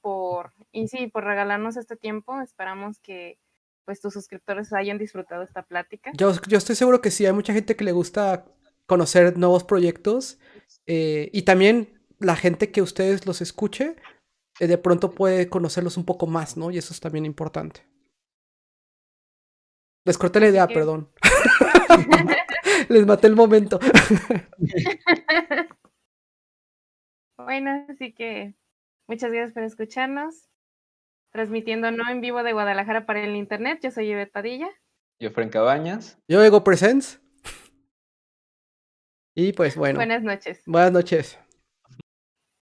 y sí, por regalarnos este tiempo. Esperamos que pues tus suscriptores hayan disfrutado esta plática. Yo estoy seguro que sí, hay mucha gente que le gusta conocer nuevos proyectos y también la gente que ustedes los escuche, de pronto puede conocerlos un poco más, ¿no? Y eso es también importante. Les corté la Así idea, que perdón. Les maté el momento. bueno, así que muchas gracias por escucharnos. Transmitiendo no en vivo de Guadalajara para el internet. Yo soy Ivette Padilla. Yo, Fren Cabañas. Yo Ego Presents. Y pues bueno, Buenas noches. buenas noches.